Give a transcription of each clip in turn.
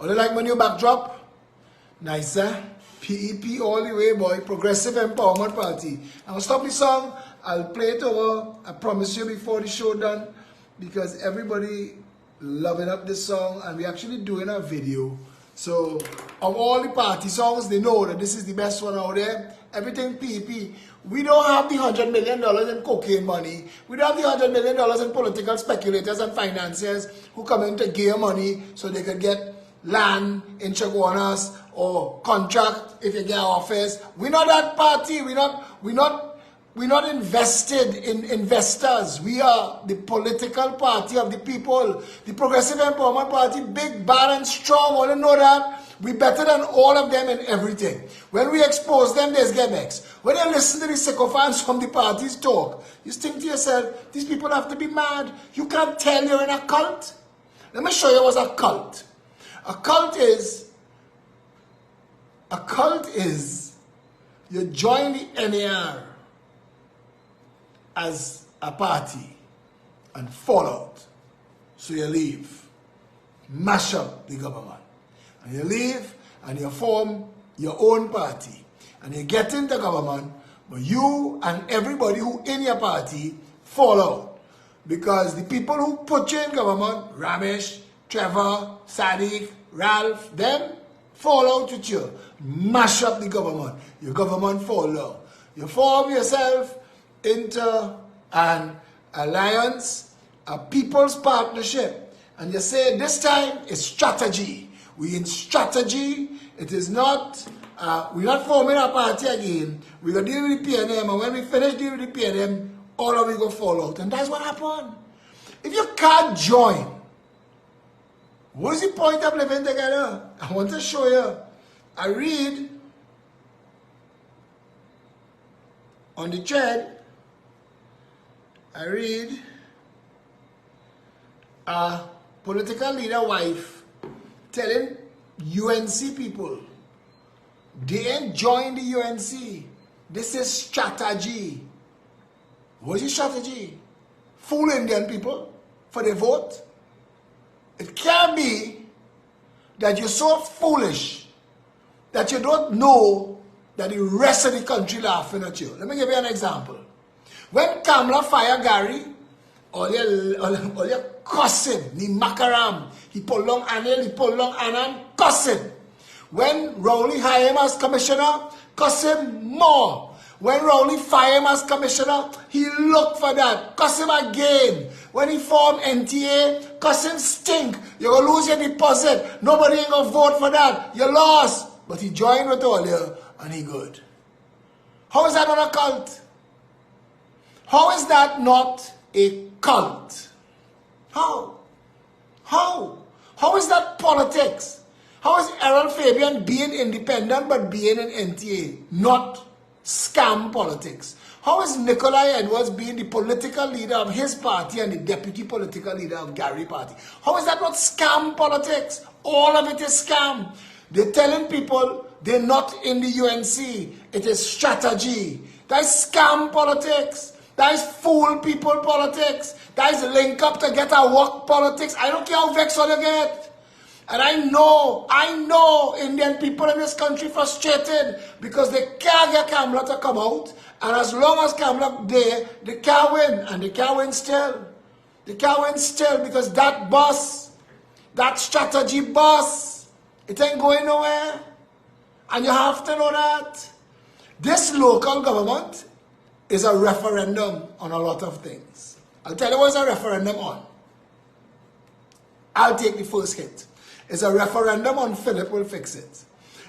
What do you like my new backdrop? Nice, eh? PEP all the way, boy. Progressive Empowerment Party. I'll stop the song. I'll play it over. I promise you before the show done. Because everybody loving up this song. And we're actually doing a video. So, of all the party songs, they know that this is the best one out there. Everything PEP. We don't have the $100 million in cocaine money. We don't have the $100 million in political speculators and financiers who come in to give money so they could get land in Chaguanas or contract if you get office. We're not that party. We're not invested in investors. We are the political party of the people. The Progressive Empowerment Party, big, bad, and strong. All you know that. We're better than all of them in everything. When we expose them, there's Gemex. When you listen to the sycophants from the parties talk, you think to yourself, these people have to be mad. You can't tell you're in a cult. Let me show you what's a cult. A cult is you join the NAR as a party and fall out. So you leave. Mash up the government. And you leave and you form your own party. And you get into government, but you and everybody who in your party fall out. Because the people who put you in government, Ramesh, Trevor, Sadiq, Ralph, them fall out with you. Mash up the government. Your government fall down. You form yourself into an alliance, a people's partnership. And you say, this time it's strategy. We in strategy. It is not, we're not forming a party again. We're going to deal with the PNM. And when we finish dealing with the PNM, all of it will fall out. And that's what happened. If you can't join, what is the point of living together? I want to show you. I read on the thread, a political leader wife telling UNC people, they ain't join the UNC. This is strategy. What is strategy? Fool Indian people for their vote. It can't be that you're so foolish that you don't know that the rest of the country laughing at you. Let me give you an example. When Kamala fired Gary, all your cussing, the makaram, he pulled long Anil, he pulled long Anan, cussing. When Rowley hired him as commissioner, cuss him more. When Rowley fired him as commissioner, he looked for that, cuss him again. When he formed NTA, cuss him stink. You're going to lose your deposit. Nobody ain't going to vote for that. You lost. But he joined with all you and he good. How is that not a cult? How is that not a cult? How? How is that politics? How is Errol Fabian being independent but being in NTA? Not scam politics. How is Nikolai Edwards being the political leader of his party and the deputy political leader of Gary's party? How is that not scam politics? All of it is scam. They're telling people they're not in the UNC. It is strategy. That is scam politics. That is fool people politics. That is link up to get a work politics. I don't care how vexed you get. And I know Indian people in this country frustrated because they can't get Kamala to come out. And as long as Kamala there, they can't win. And they can't win still. They can't win still because that boss, that strategy boss, it ain't going nowhere. And you have to know that. This local government is a referendum on a lot of things. I'll tell you what's a referendum on. I'll take the first hit. It's a referendum on Phillip will fix it.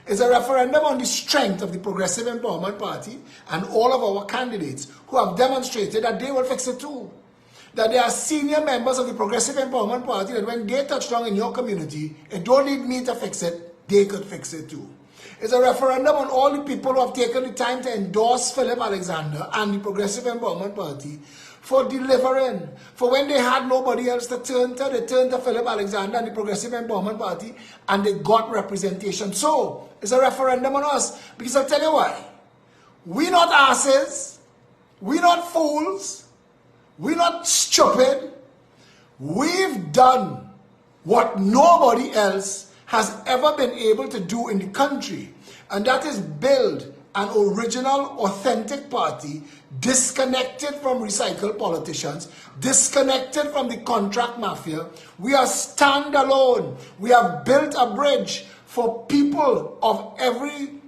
It's a referendum on the strength of the Progressive Empowerment Party and all of our candidates who have demonstrated that they will fix it too. That they are senior members of the Progressive Empowerment Party that when they touch down in your community, it don't need me to fix it, they could fix it too. It's a referendum on all the people who have taken the time to endorse Phillip Alexander and the Progressive Empowerment Party for delivering. For when they had nobody else to turn to, they turned to Phillip Alexander and the Progressive Empowerment Party and they got representation. So, it's a referendum on us. Because I'll tell you why. We're not asses. We're not fools. We're not stupid. We've done what nobody else has ever been able to do in the country, and that is build an original, authentic party disconnected from recycled politicians, disconnected from the contract mafia. We are standalone. We have built a bridge for people of every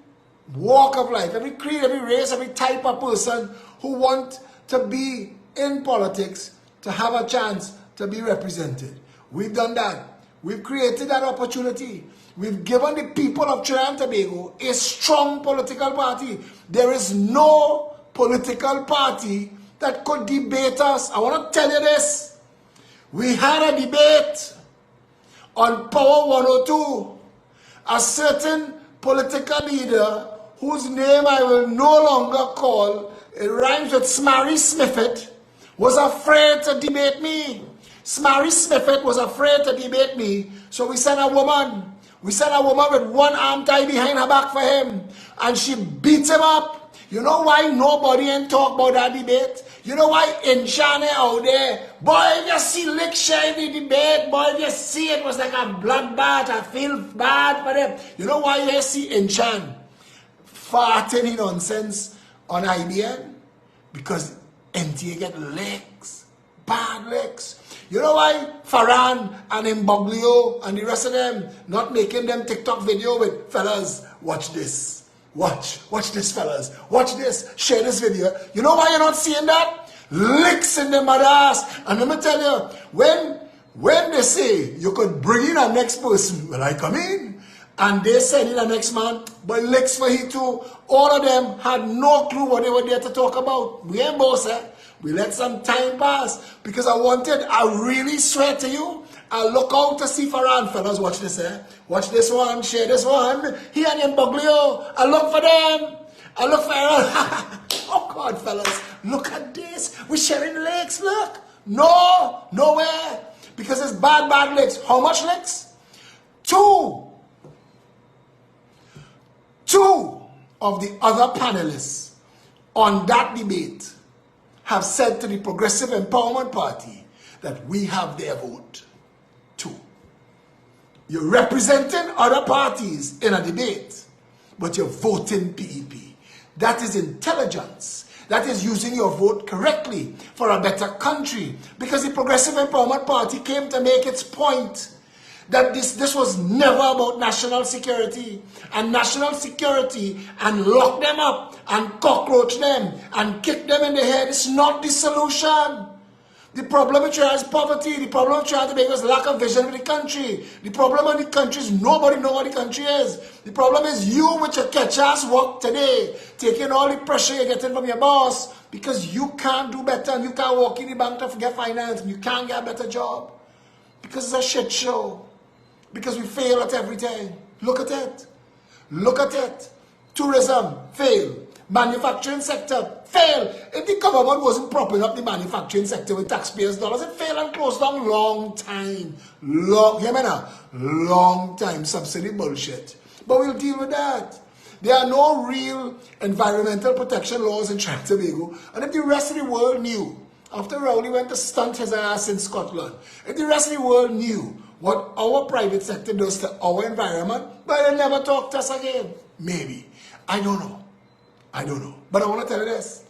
walk of life, every creed, every race, every type of person who want to be in politics, to have a chance to be represented. We've done that. We've created that opportunity. We've given the people of Trinidad and Tobago a strong political party. There is no political party that could debate us. I want to tell you this. We had a debate on Power 102. A certain political leader whose name I will no longer call, it rhymes with Smarry Smiffit, was afraid to debate me. Smarry Smiffit was afraid to debate me, so we sent a woman. We sent a woman with one arm tied behind her back for him, and she beat him up. You know why nobody ain't talk about that debate? You know why in China out there, boy, if you see Lick share the debate, boy, if you see it was like a bloodbath, I feel bad for them. You know why you see in Chan farting nonsense on IBN? Because NTA get licks, bad licks. You know why Farhan and Mboglio and the rest of them not making them TikTok video with, fellas, watch this. Watch this, fellas. Watch this. Share this video. You know why you're not seeing that? Licks in the mother ass. And let me tell you, when they say you could bring in a next person, well, I come in, and they send in a next man, but licks for he too. All of them had no clue what they were there to talk about. We ain't boss, eh? We let some time pass because I really swear to you, I look out to see Farhan. Fellas, watch this, eh? Watch this one, share this one. He and Mboglio, I look for them. I look for oh God, fellas, look at this. We're sharing licks, look. No, nowhere. Because it's bad licks. How much licks? Two of the other panelists on that debate have said to the Progressive Empowerment Party that we have their vote. 2. You're representing other parties in a debate, but you're voting PEP. That is intelligence. That is using your vote correctly for a better country. Because the Progressive Empowerment Party came to make its point that this was never about national security, and lock them up and cockroach them and kick them in the head is not the solution. The problem with Trinidad is poverty. The problem with Trinidad and Tobago is lack of vision of the country. The problem in the country is nobody know what the country is. The problem is you with your catch-ass work today, taking all the pressure you're getting from your boss because you can't do better and you can't walk in the bank to get finance and you can't get a better job. Because it's a shit show. Because we fail at everything. Look at it. Look at it. Tourism, fail. Manufacturing sector, fail. If the government wasn't propping up the manufacturing sector with taxpayers' dollars, it failed and closed down long time. Hear me now? Long time. Subsidy bullshit. But we'll deal with that. There are no real environmental protection laws in Trinidad and Tobago. And if the rest of the world knew, after Rowley went to stunt his ass in Scotland, if the rest of the world knew what our private sector does to our environment, but they'll never talk to us again. Maybe. I don't know. But I want to tell you this.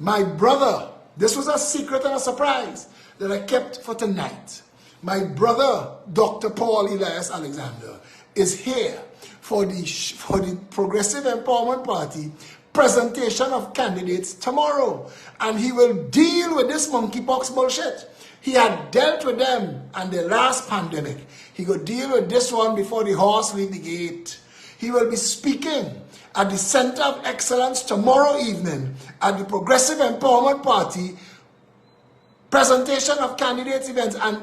My brother, this was a secret and a surprise that I kept for tonight. My brother, Dr. Paul Elias Alexander, is here for the Progressive Empowerment Party presentation of candidates tomorrow. And he will deal with this monkeypox bullshit. He had dealt with them and the last pandemic. He could deal with this one before the horse leave the gate. He will be speaking at the Center of Excellence tomorrow evening at the Progressive Empowerment Party presentation of candidates events and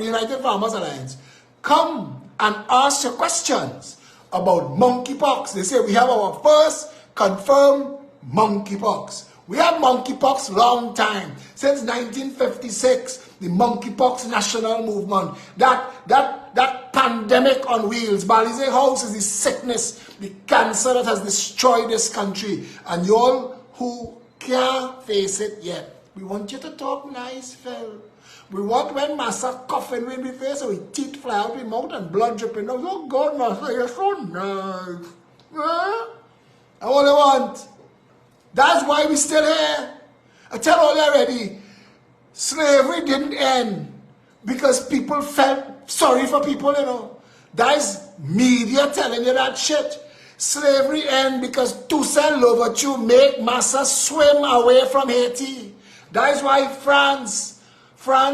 United Farmers Alliance. Come and ask your questions about monkeypox. They say we have our first confirmed monkeypox. We have monkeypox long time. Since 1956, the monkeypox national movement. That pandemic on wheels. Balize House is the sickness, the cancer that has destroyed this country. And you all who can't face it yet, we want you to talk nice, Phil. We want when Massa coughing in my face, so his teeth fly out of his mouth and blood dripping out. Oh God, Massa, you're so nice. Huh? I only want. That's why we still here. I tell all you already, slavery didn't end because people felt sorry for people, you know. That's media telling you that shit. Slavery end because Toussaint Louverture make Massa swim away from Haiti. That's why France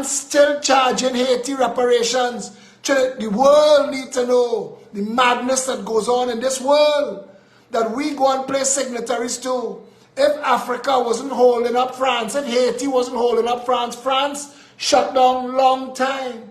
still charging Haiti reparations. The world needs to know the madness that goes on in this world that we go and play signatories to. If Africa wasn't holding up France, if Haiti wasn't holding up France, France shut down long time.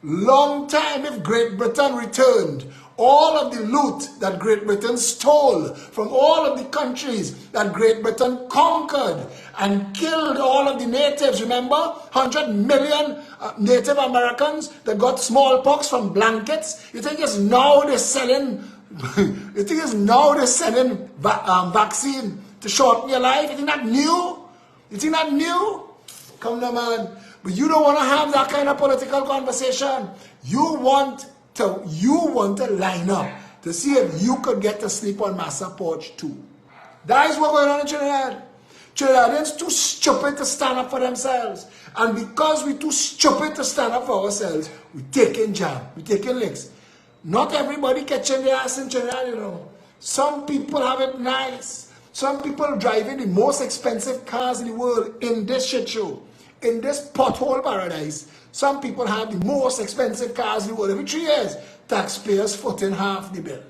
Long time. If Great Britain returned all of the loot that Great Britain stole from all of the countries that Great Britain conquered and killed all of the natives. Remember, 100 million Native Americans that got smallpox from blankets. You think it's now they're selling you think it's now they're selling vaccine to shorten your life? You think that new? You think that new? Come on, man. But you don't want to have that kind of political conversation. You want to line up to see if you could get to sleep on Massa porch too. That is what's going on in Trinidad. Trinidadians too stupid to stand up for themselves. And because we're too stupid to stand up for ourselves, we're taking jam, we're taking licks. Not everybody catching their ass in Trinidad, you know. Some people have it nice. Some people driving the most expensive cars in the world in this shit show. In this pothole paradise, some people have the most expensive cars in the world. Every 3 years, taxpayers footing half the bill.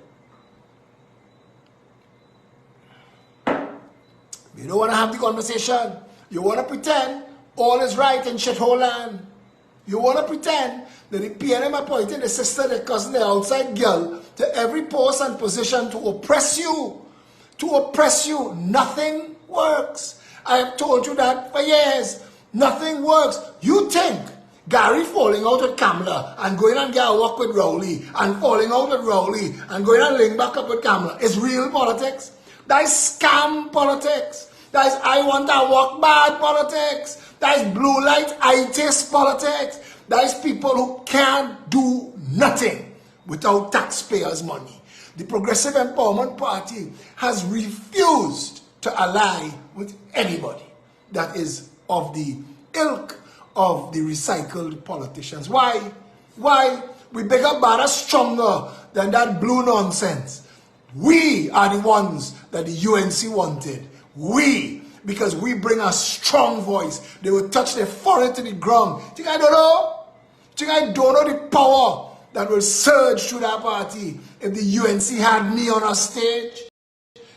You don't want to have the conversation. You want to pretend all is right in shithole land. You want to pretend that the PNM appointed the sister, the cousin, the outside girl to every post and position to oppress you. To oppress you. Nothing works. I have told you that for years. Nothing works. You think Gary falling out with Kamala and going and get a walk with Rowley and falling out with Rowley and going and link back up with Kamala is real politics? That is scam politics. That is I want to walk bad politics. That is blue light itis politics. That is people who can't do nothing without taxpayers' money. The Progressive Empowerment Party has refused to ally with anybody that is of the ilk of the recycled politicians. Why? Why? We bigger, better, stronger than that blue nonsense. We are the ones that the UNC wanted. We, because we bring a strong voice. They will touch their forehead to the ground. Think I don't know? Think I don't know the power that will surge through that party if the UNC had me on a stage?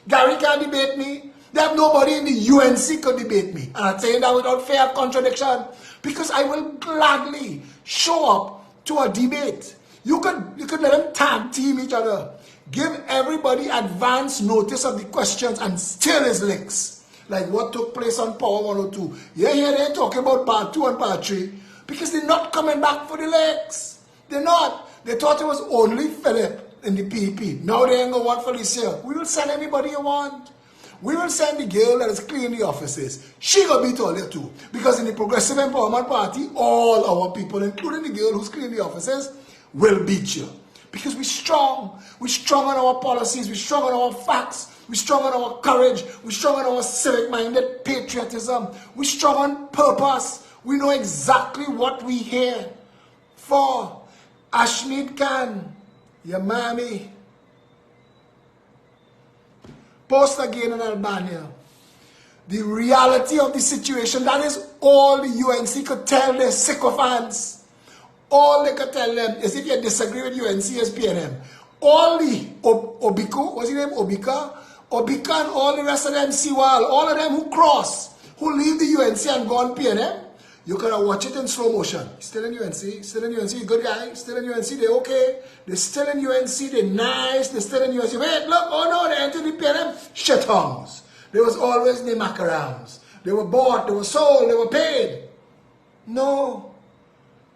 Gary can't debate me. That nobody in the UNC could debate me. And I'm saying that without fear of contradiction. Because I will gladly show up to a debate. You could let them tag team each other. Give everybody advance notice of the questions and still his licks. Like what took place on Power 102. Yeah, they're talking about part 2 and part 3. Because they're not coming back for the licks. They're not. They thought it was only Phillip in the PP. Now they ain't going to want Felicia. We will send anybody you want. We will send the girl that is cleaning the offices. She gonna beat all you too. Because in the Progressive Empowerment Party, all our people, including the girl who's cleaning the offices, will beat you. Because we're strong. We're strong on our policies. We're strong on our facts. We're strong on our courage. We're strong on our civic-minded patriotism. We're strong on purpose. We know exactly what we're here for. Ashmead Khan, your mommy. Post again in Albania. The reality of the situation, that is all the UNC could tell their sycophants. All they could tell them is if you disagree with UNC as PNM. All the Obiku, what's his name? Obika and all the rest of them, Siwal, all of them who cross, who leave the UNC and go on PNM, you can watch it in slow motion. Still in UNC, good guy, still in UNC, they're okay. They're still in UNC, they're nice, they're still in UNC. Wait, look, oh no, they entered the PNM, shit-hongs. There was always the macarons. They were bought, they were sold, they were paid. No.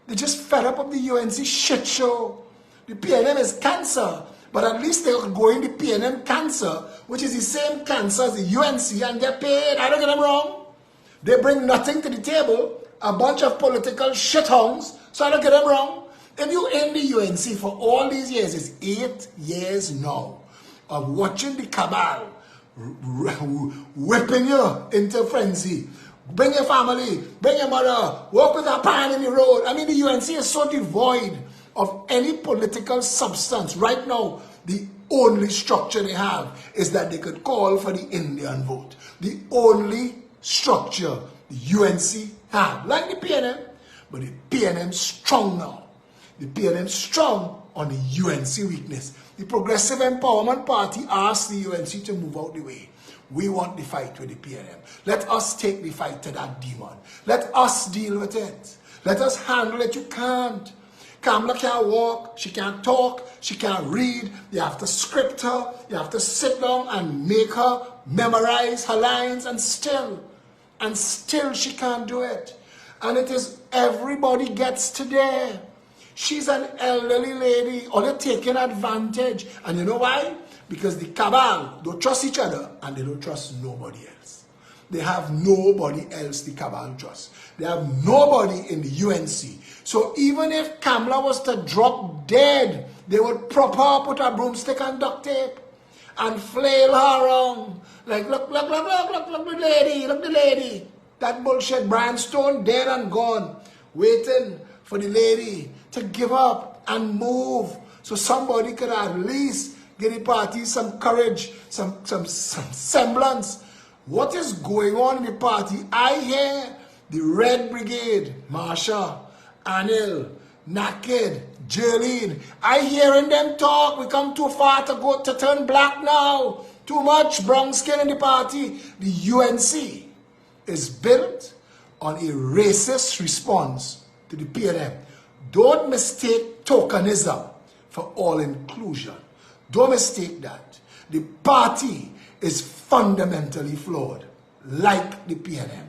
They just fed up of the UNC shit show. The PNM is cancer, but at least they are going the PNM cancer, which is the same cancer as the UNC, and they're paid. I don't get them wrong. They bring nothing to the table, a bunch of political shithounds. So I don't get them wrong. If you in the UNC for all these years, it's 8 years now of watching the cabal whipping you into frenzy. Bring your family, bring your mother, walk with a pan in the road. I mean, the UNC is so devoid of any political substance. Right now, the only structure they have is that they could call for the Indian vote. The only structure the UNC have, like the PNM, but the PNM strong now. The PNM strong on the UNC weakness. The Progressive Empowerment Party asked the UNC to move out the way. We want the fight with the PNM. Let us take the fight to that demon. Let us deal with it. Let us handle it. You can't. Kamala can't walk, she can't talk, she can't read. You have to script her, you have to sit down and make her memorize her lines, and still she can't do it. And it is everybody gets to there. She's an elderly lady, or they're taking advantage. And you know why? Because the cabal don't trust each other and they don't trust nobody else. They have nobody else the cabal trusts. They have nobody in the UNC. So even if Kamala was to drop dead, they would prop her up with a broomstick and duct tape and flail her around. Like, look the lady. That bullshit Brian Stone dead and gone, waiting for the lady to give up and move. So somebody could at least give the party some courage, some semblance. What is going on in the party? I hear the Red Brigade, Marsha, Anil, Naked, Jerlene. I hearing them talk. We come too far to turn black now. Too much brown skin in the party. The UNC is built on a racist response to the PNM. Don't mistake tokenism for all inclusion. Don't mistake that. The party is fundamentally flawed, like the PNM.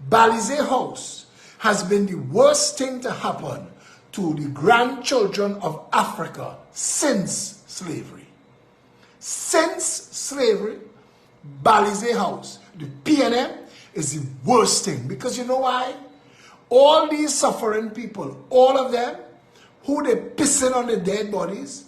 Balize House has been the worst thing to happen to the grandchildren of Africa since slavery. Since slavery, Balize House, the PNM, is the worst thing. Because you know why? All these suffering people, all of them, who they pissing on the dead bodies,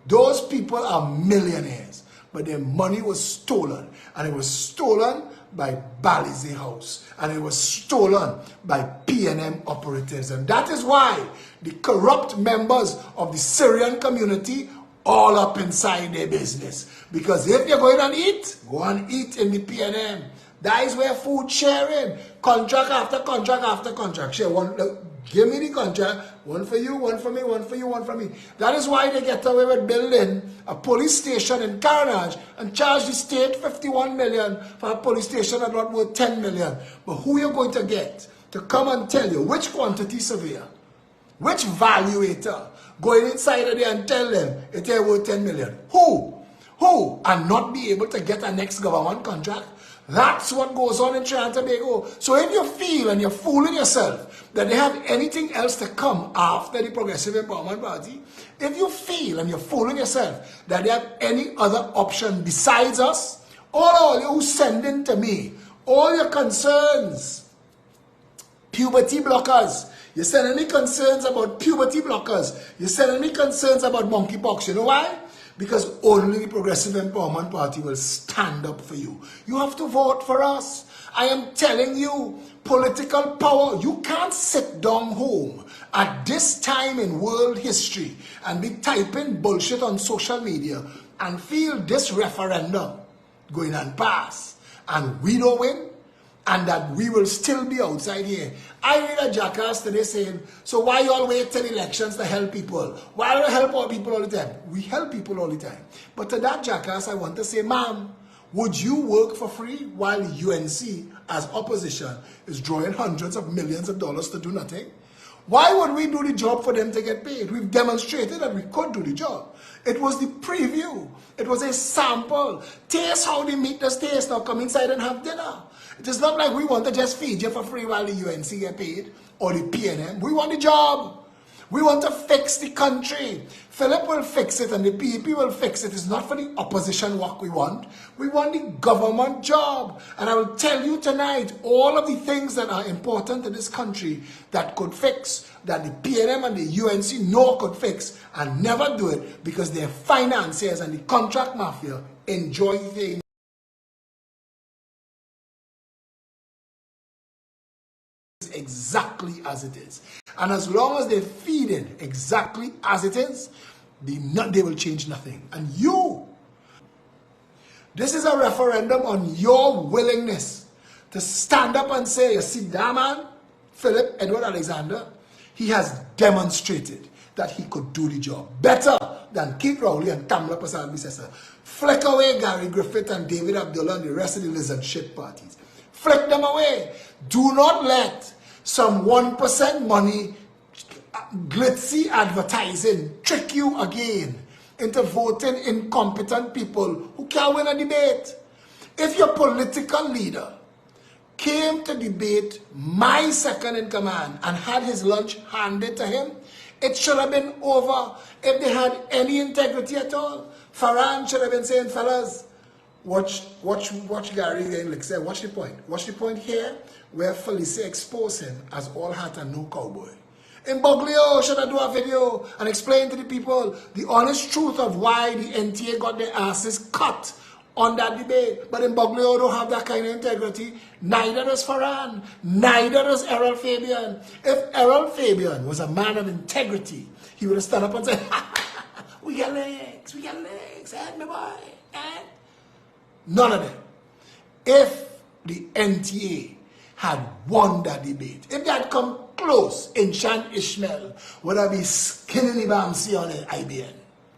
those people are millionaires. But their money was stolen. And it was stolen by Balize House. And it was stolen by PNM operatives. And that is why the corrupt members of the Syrian community all up inside their business. Because if you're going to eat, go and eat in the PNM. That is where food sharing, contract after contract after contract. Share one, give me the contract, one for you, one for me, one for you, one for me. That is why they get away with building a police station in Carnage and charge the state 51 million for a police station that's not worth 10 million. But who you're going to get to come and tell you which quantity surveyor, which valuator, going inside of there and tell them it's worth 10 million? Who? And not be able to get a next government contract? That's what goes on in Trinidad and Tobago. So if you feel and you're fooling yourself that they have anything else to come after the Progressive Empowerment Party, if you feel and you're fooling yourself that they have any other option besides us, all you who send in to me, all your concerns, puberty blockers, you're sending me concerns about puberty blockers, you're sending me concerns about monkeypox. You know why? Because only the Progressive Empowerment Party will stand up for you. You have to vote for us. I am telling you, political power, you can't sit down home at this time in world history and be typing bullshit on social media and feel this referendum going and pass and we don't win and that we will still be outside here. I read a jackass today saying, so why you all wait till elections to help people? Why don't you help all people all the time? We help people all the time. But to that jackass, I want to say, ma'am, would you work for free while UNC as opposition is drawing hundreds of millions of dollars to do nothing? Why would we do the job for them to get paid? We've demonstrated that we could do the job. It was the preview. It was a sample. Taste how the meat does taste. Now come inside and have dinner. It is not like we want to just feed you for free while the UNC get paid or the PNM. We want the job. We want to fix the country. Phillip will fix it and the PEP will fix it. It's not for the opposition work we want. We want the government job. And I will tell you tonight all of the things that are important to this country that could fix, that the PNM and the UNC know could fix and never do it because their financiers and the contract mafia enjoy things exactly as it is. And as long as they feed it exactly as it is, they will change nothing. And this is a referendum on your willingness to stand up and say, you see that man, Phillip Edward Alexander, he has demonstrated that he could do the job better than Keith Rowley and Kamala Persad-Bissessar. Flick away Gary Griffith and David Abdullah and the rest of the lizard shit parties. Flick them away. Do not let some 1% money, glitzy advertising trick you again into voting incompetent people who can't win a debate. If your political leader came to debate my second in command and had his lunch handed to him, it should have been over if they had any integrity at all. Farhan should have been saying, fellas, watch Gary again, say, watch the point. Watch the point here where Felicia exposed him as all hat and no cowboy. In Boglio, should I do a video and explain to the people the honest truth of why the NTA got their asses cut on that debate? But in Boglio don't have that kind of integrity. Neither does Farhan. Neither does Errol Fabian. If Errol Fabian was a man of integrity, he would have stood up and said, we got legs, and my boy, and none of them. If the NTA had won that debate, if they had come close, Inshan Ishmael would have been skinning the Bamsi on it, IBN.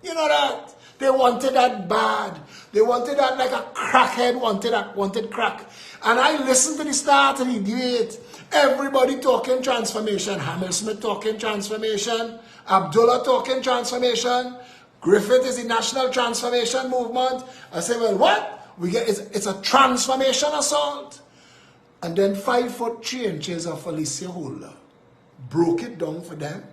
You know that? They wanted that bad. They wanted that like a crackhead wanted crack. And I listened to the start of the debate. Everybody talking transformation. Hammersmith talking transformation. Abdullah talking transformation. Griffith is the national transformation movement. I say, well, what? It's a transformation assault. And then 5'3" of Felicia Holder broke it down for them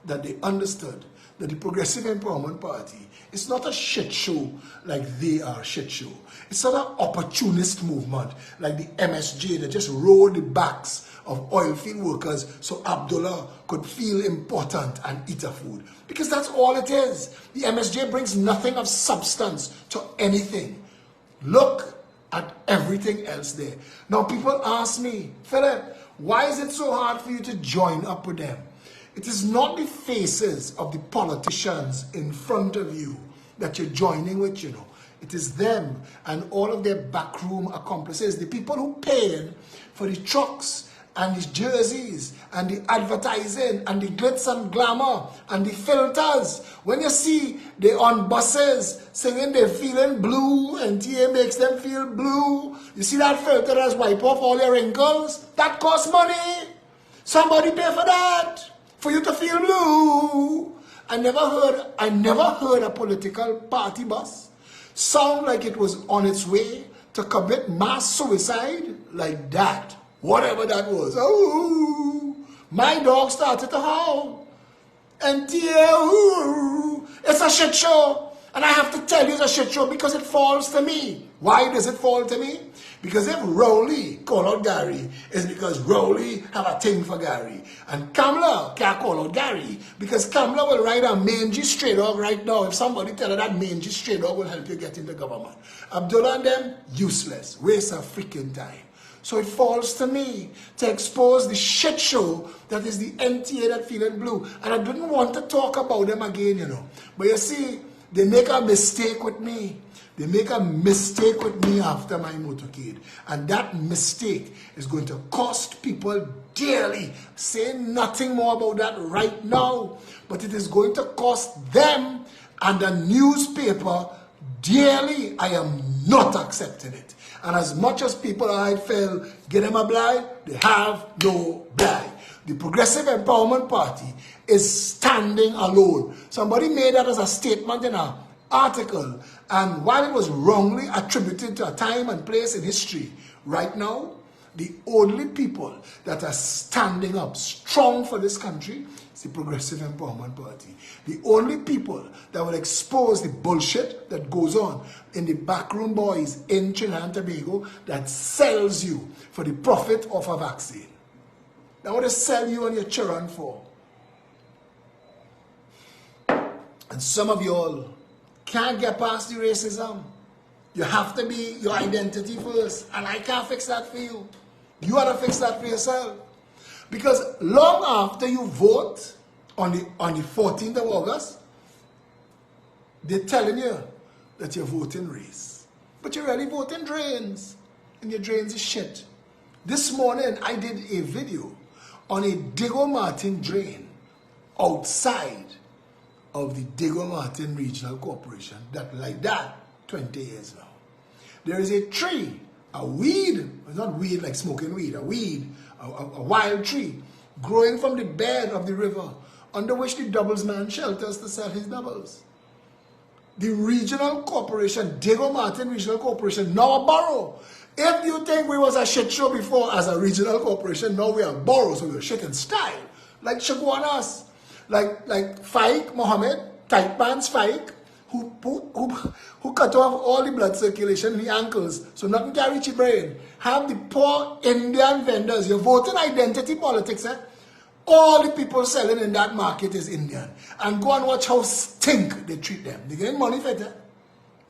that they understood that the Progressive Empowerment Party is not a shit show like they are shit show. It's not an opportunist movement like the MSJ that just rode the backs of oil field workers so Abdullah could feel important and eat a food. Because that's all it is. The MSJ brings nothing of substance to anything. Look at everything else there. Now people ask me, Phillip, why is it so hard for you to join up with them? It is not the faces of the politicians in front of you that you're joining with, you know. It is them and all of their backroom accomplices, the people who paid for the trucks and the jerseys and the advertising and the glitz and glamour and the filters. When you see they on buses singing they're feeling blue and TA makes them feel blue, you see that filter that's wipe off all your wrinkles? That costs money. Somebody pay for that for you to feel blue. I never heard a political party bus sound like it was on its way to commit mass suicide like that. Whatever that was. Oh, my dog started to howl. And it's a shit show. And I have to tell you it's a shit show because it falls to me. Why does it fall to me? Because if Rowley call out Gary, it's because Rowley have a thing for Gary. And Kamala can't call out Gary because Kamala will ride a mangy stray dog right now if somebody tell her that mangy stray dog will help you get into government. Abdullah and them, useless. Waste of freaking time. So it falls to me to expose the shit show that is the NTA that feeling blue. And I didn't want to talk about them again, you know. But you see, they make a mistake with me. They make a mistake with me after my motorcade. And that mistake is going to cost people dearly. Say nothing more about that right now. But it is going to cost them and the newspaper dearly. I am not accepting it. And as much as people I feel get them a blind, they have no blind. The Progressive Empowerment Party is standing alone. Somebody made that as a statement in an article. And while it was wrongly attributed to a time and place in history, right now, The only people that are standing up strong for this country is the Progressive Empowerment Party. The only people that will expose the bullshit that goes on in the backroom boys in Trinidad and Tobago that sells you for the profit of a vaccine. That's what they sell you and your children for. And some of y'all can't get past the racism. You have to be your identity first. And I can't fix that for you. You ought to fix that for yourself. Because long after you vote on the 14th of August, they're telling you that you're voting race. But you're really voting drains. And your drains is shit. This morning, I did a video on a Diego Martin drain outside of the Diego Martin Regional Corporation that like that 20 years now. There is a tree, a weed, it's not weed like smoking weed, a weed, a wild tree, growing from the bed of the river, under which the doubles man shelters to sell his doubles. The regional corporation, Diego Martin Regional Corporation, now a borough. If you think we was a shit show before as a regional corporation, now we are boroughs, so we're shit in style. Like Shaguanas, like Faik Mohammed, tight pants Faik, who cut off all the blood circulation in the ankles, so nothing can reach your brain. Have the poor Indian vendors, your voting identity politics, eh? All the people selling in that market is Indian. And go and watch how stink they treat them. They get money for it, eh?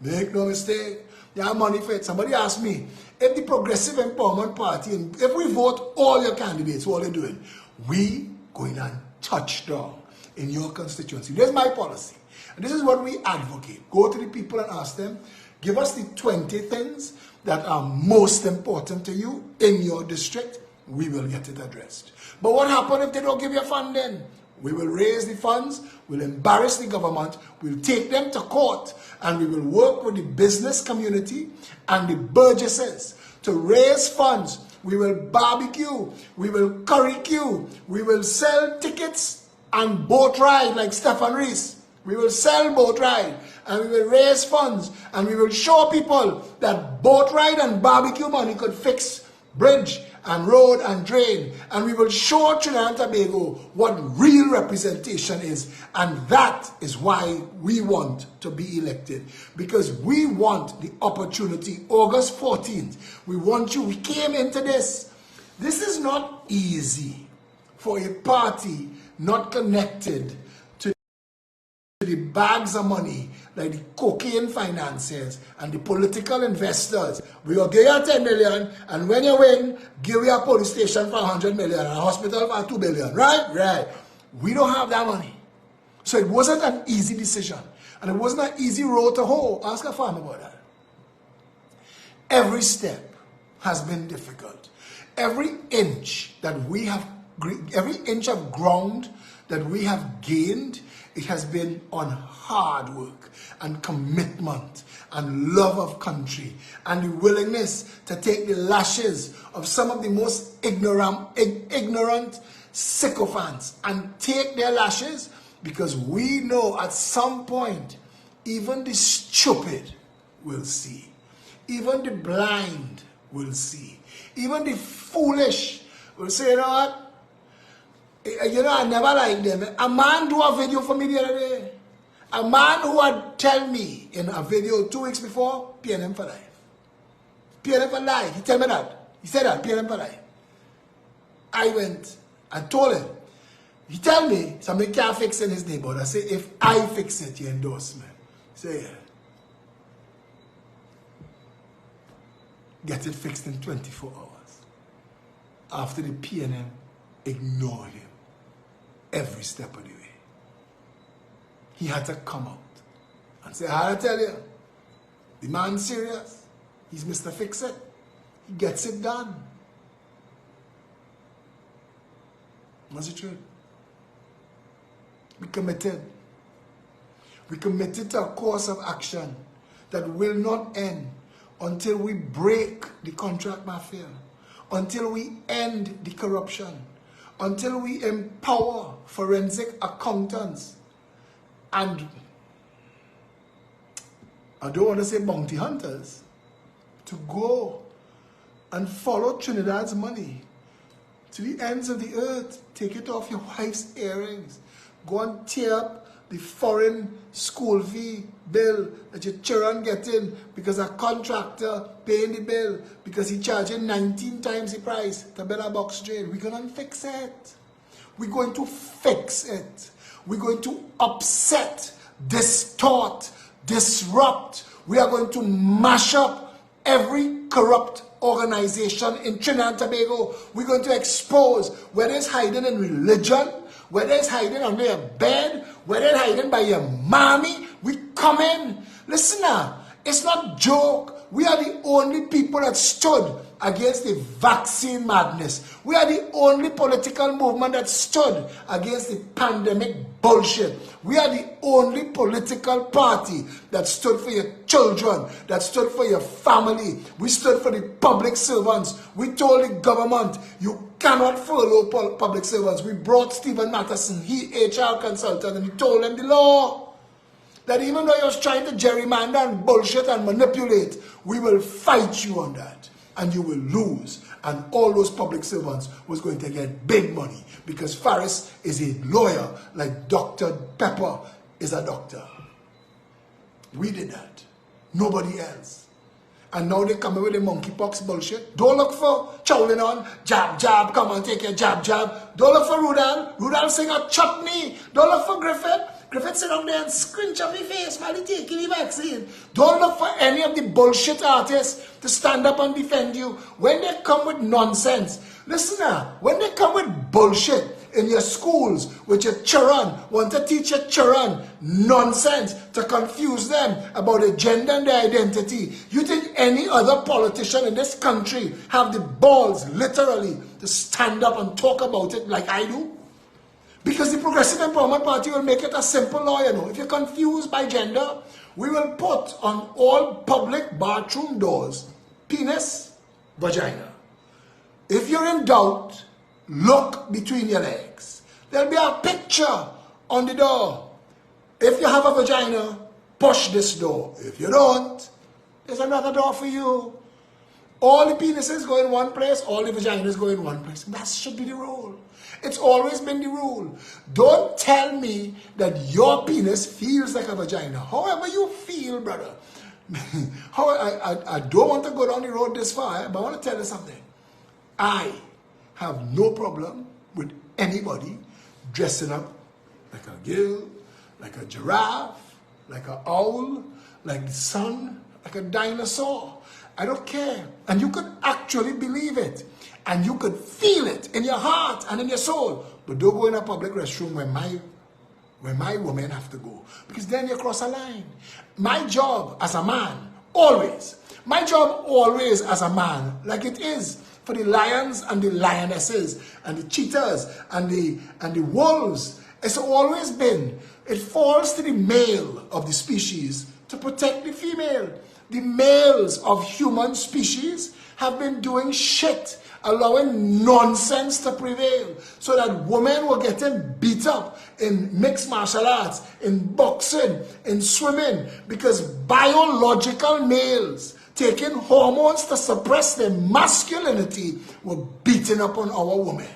Make no mistake. They have money for it. Somebody asked me, if the Progressive Empowerment Party, if we vote all your candidates, what are they doing? We going and touch down in your constituency. There's my policy. And this is what we advocate. Go to the people and ask them, give us the 20 things that are most important to you in your district. We will get it addressed. But what happens if they don't give you funding? We will raise the funds, we'll embarrass the government, we'll take them to court, and we will work with the business community and the burgesses to raise funds. We will barbecue, we will curricue, we will sell tickets and boat ride like Stefan Rees. We will sell boat ride and we will raise funds and we will show people that boat ride and barbecue money could fix bridge and road and drain, and we will show Trinidad and Tobago what real representation is, and that is why we want to be elected, because we want the opportunity. August 14th, we want you. We came into this. This is not easy for a party not connected to the bags of money like the cocaine financiers and the political investors. We will give you 10 million, and when you win, give you a police station for 100 million and a hospital for 2 billion. Right? Right. We don't have that money. So it wasn't an easy decision. And it wasn't an easy road to hoe. Ask a farmer about that. Every step has been difficult. Every inch of ground that we have gained, it has been on hard work and commitment and love of country and the willingness to take the lashes of some of the most ignorant sycophants and take their lashes, because we know at some point even the stupid will see, even the blind will see, even the foolish will say, you know what? You know, I never liked them. A man do a video for me the other day. A man who had tell me in a video 2 weeks before, PNM for life. PNM for life. He tell me that. He said that, PNM for life. I went and told him. He tell me somebody can't fix it in his neighborhood. I say, if I fix it, you endorse me. Say, yeah. Get it fixed in 24 hours. After the PNM ignored him every step of the way. He had to come out and say, I tell you, the man's serious. He's Mr. Fix It. He gets it done. What's the truth? We committed. We committed to a course of action that will not end until we break the contract mafia, until we end the corruption, until we empower forensic accountants and, I don't want to say bounty hunters, to go and follow Trinidad's money to the ends of the earth. Take it off your wife's earrings. Go and tear up the foreign school fee bill that your children getting because a contractor paying the bill because he charging 19 times the price to build a box drain. We're going to fix it. We're going to fix it. We're going to upset, distort, disrupt. We are going to mash up every corrupt organization in Trinidad and Tobago. We're going to expose whether it's hiding in religion, whether it's hiding under your bed, whether it's hiding by your mommy. We come in. Listen now, it's not joke. We are the only people that stood against the vaccine madness. We are the only political movement that stood against the pandemic bullshit. We are the only political party that stood for your children, that stood for your family. We stood for the public servants. We told the government, you cannot furlough public servants. We brought Stephen Matheson, he HR consultant, and we told him the law. That even though you're trying to gerrymander and bullshit and manipulate, we will fight you on that. And you will lose. And all those public servants was going to get big money. Because Faris is a lawyer like Dr. Pepper is a doctor. We did that. Nobody else. And now they come with the monkeypox bullshit. Don't look for chowling on. Jab, jab. Come on, take your jab, jab. Don't look for Rudal. Rudal sing a chutney. Don't look for Griffith. Griffith sit down there and scrunch up his face while he taking the vaccine. Don't look for any of the bullshit artists to stand up and defend you. When they come with nonsense, listen now, when they come with bullshit in your schools with your children, want to teach your children nonsense to confuse them about their gender and their identity, you think any other politician in this country have the balls, literally, to stand up and talk about it like I do? Because the Progressive Empowerment Party will make it a simple law, you know. If you're confused by gender, we will put on all public bathroom doors, penis, vagina. If you're in doubt, look between your legs. There'll be a picture on the door. If you have a vagina, push this door. If you don't, there's another door for you. All the penises go in one place, all the vaginas go in one place. That should be the rule. It's always been the rule. Don't tell me that your penis feels like a vagina. However you feel, brother. I don't want to go down the road this far, but I want to tell you something. I have no problem with anybody dressing up like a girl, like a giraffe, like an owl, like the sun, like a dinosaur. I don't care. And you could actually believe it. And you could feel it in your heart and in your soul. But don't go in a public restroom where my women have to go. Because then you cross a line. My job as a man, always. My job always as a man, like it is for the lions and the lionesses and the cheetahs and the wolves. It's always been. It falls to the male of the species to protect the female. The males of human species have been doing shit, allowing nonsense to prevail, so that women were getting beat up in mixed martial arts, in boxing, in swimming, because biological males taking hormones to suppress their masculinity were beating up on our women.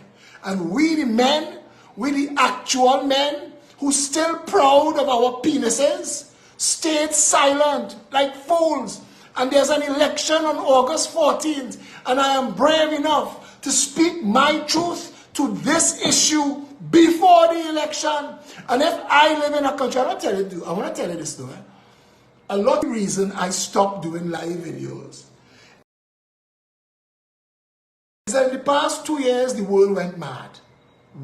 And we the men, we the actual men who still proud of our penises, stayed silent like fools. And there's an election on August 14th, and I am brave enough to speak my truth to this issue before the election. And if I live in a country, I want to tell you this story. A lot of the reason I stopped doing live videos is that in the past 2 years, the world went mad.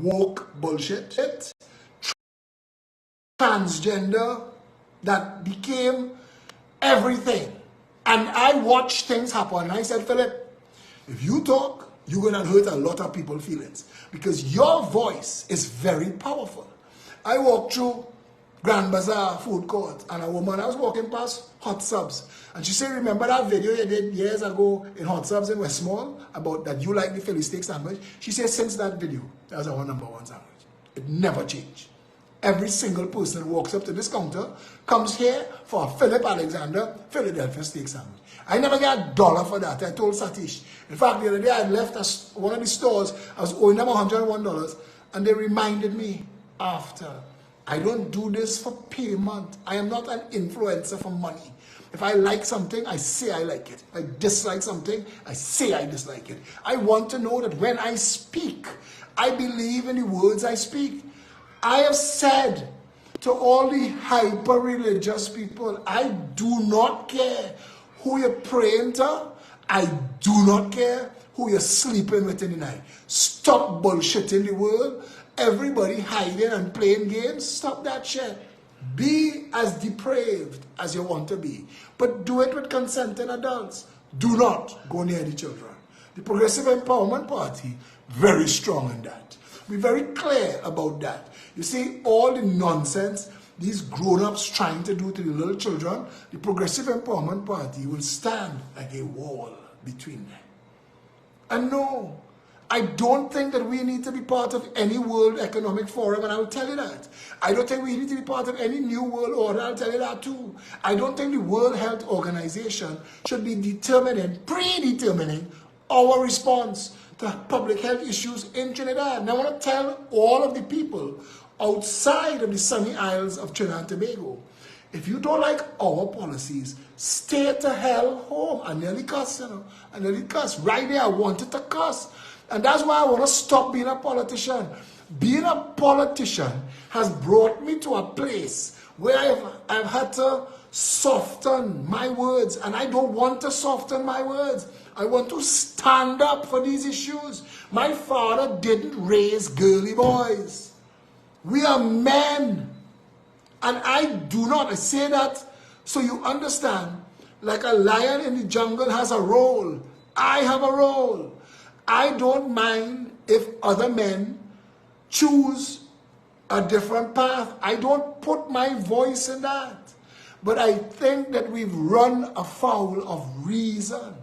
Woke bullshit, transgender, that became everything. And I watched things happen. And I said, Philip, if you talk, you're going to hurt a lot of people's feelings. Because your voice is very powerful. I walked through Grand Bazaar food court, and a woman, I was walking past Hot Subs. And she said, remember that video you did years ago in Hot Subs in Westmall about that you like the Philly steak sandwich? She said, since that video, that was our #1 sandwich. It never changed. Every single person who walks up to this counter comes here for a Phillip Alexander Philadelphia steak sandwich. I never got $1 for that. I told Satish. In fact, the other day I left one of the stores. I was owing them $101, and they reminded me after. I don't do this for payment. I am not an influencer for money. If I like something, I say I like it. If I dislike something, I say I dislike it. I want to know that when I speak, I believe in the words I speak. I have said to all the hyper-religious people, I do not care who you're praying to. I do not care who you're sleeping with in the night. Stop bullshitting the world. Everybody hiding and playing games. Stop that shit. Be as depraved as you want to be. But do it with consenting adults. Do not go near the children. The Progressive Empowerment Party, very strong in that. We're very clear about that. You see, all the nonsense these grown-ups trying to do to the little children, the Progressive Empowerment Party will stand like a wall between them. And no, I don't think that we need to be part of any World Economic Forum, and I will tell you that. I don't think we need to be part of any New World Order, I'll tell you that too. I don't think the World Health Organization should be predetermining our response to public health issues in Trinidad. And I want to tell all of the people outside of the sunny isles of Trinidad and Tobago, if you don't like our policies, stay to hell home. I nearly cuss, you know. I nearly cuss. Right there, I wanted to cuss. And that's why I want to stop being a politician. Being a politician has brought me to a place where I've had to soften my words. And I don't want to soften my words. I want to stand up for these issues. My father didn't raise girly boys. We are men. And I say that so you understand, like a lion in the jungle has a role. I have a role. I don't mind if other men choose a different path. I don't put my voice in that. But I think that we've run afoul of reason.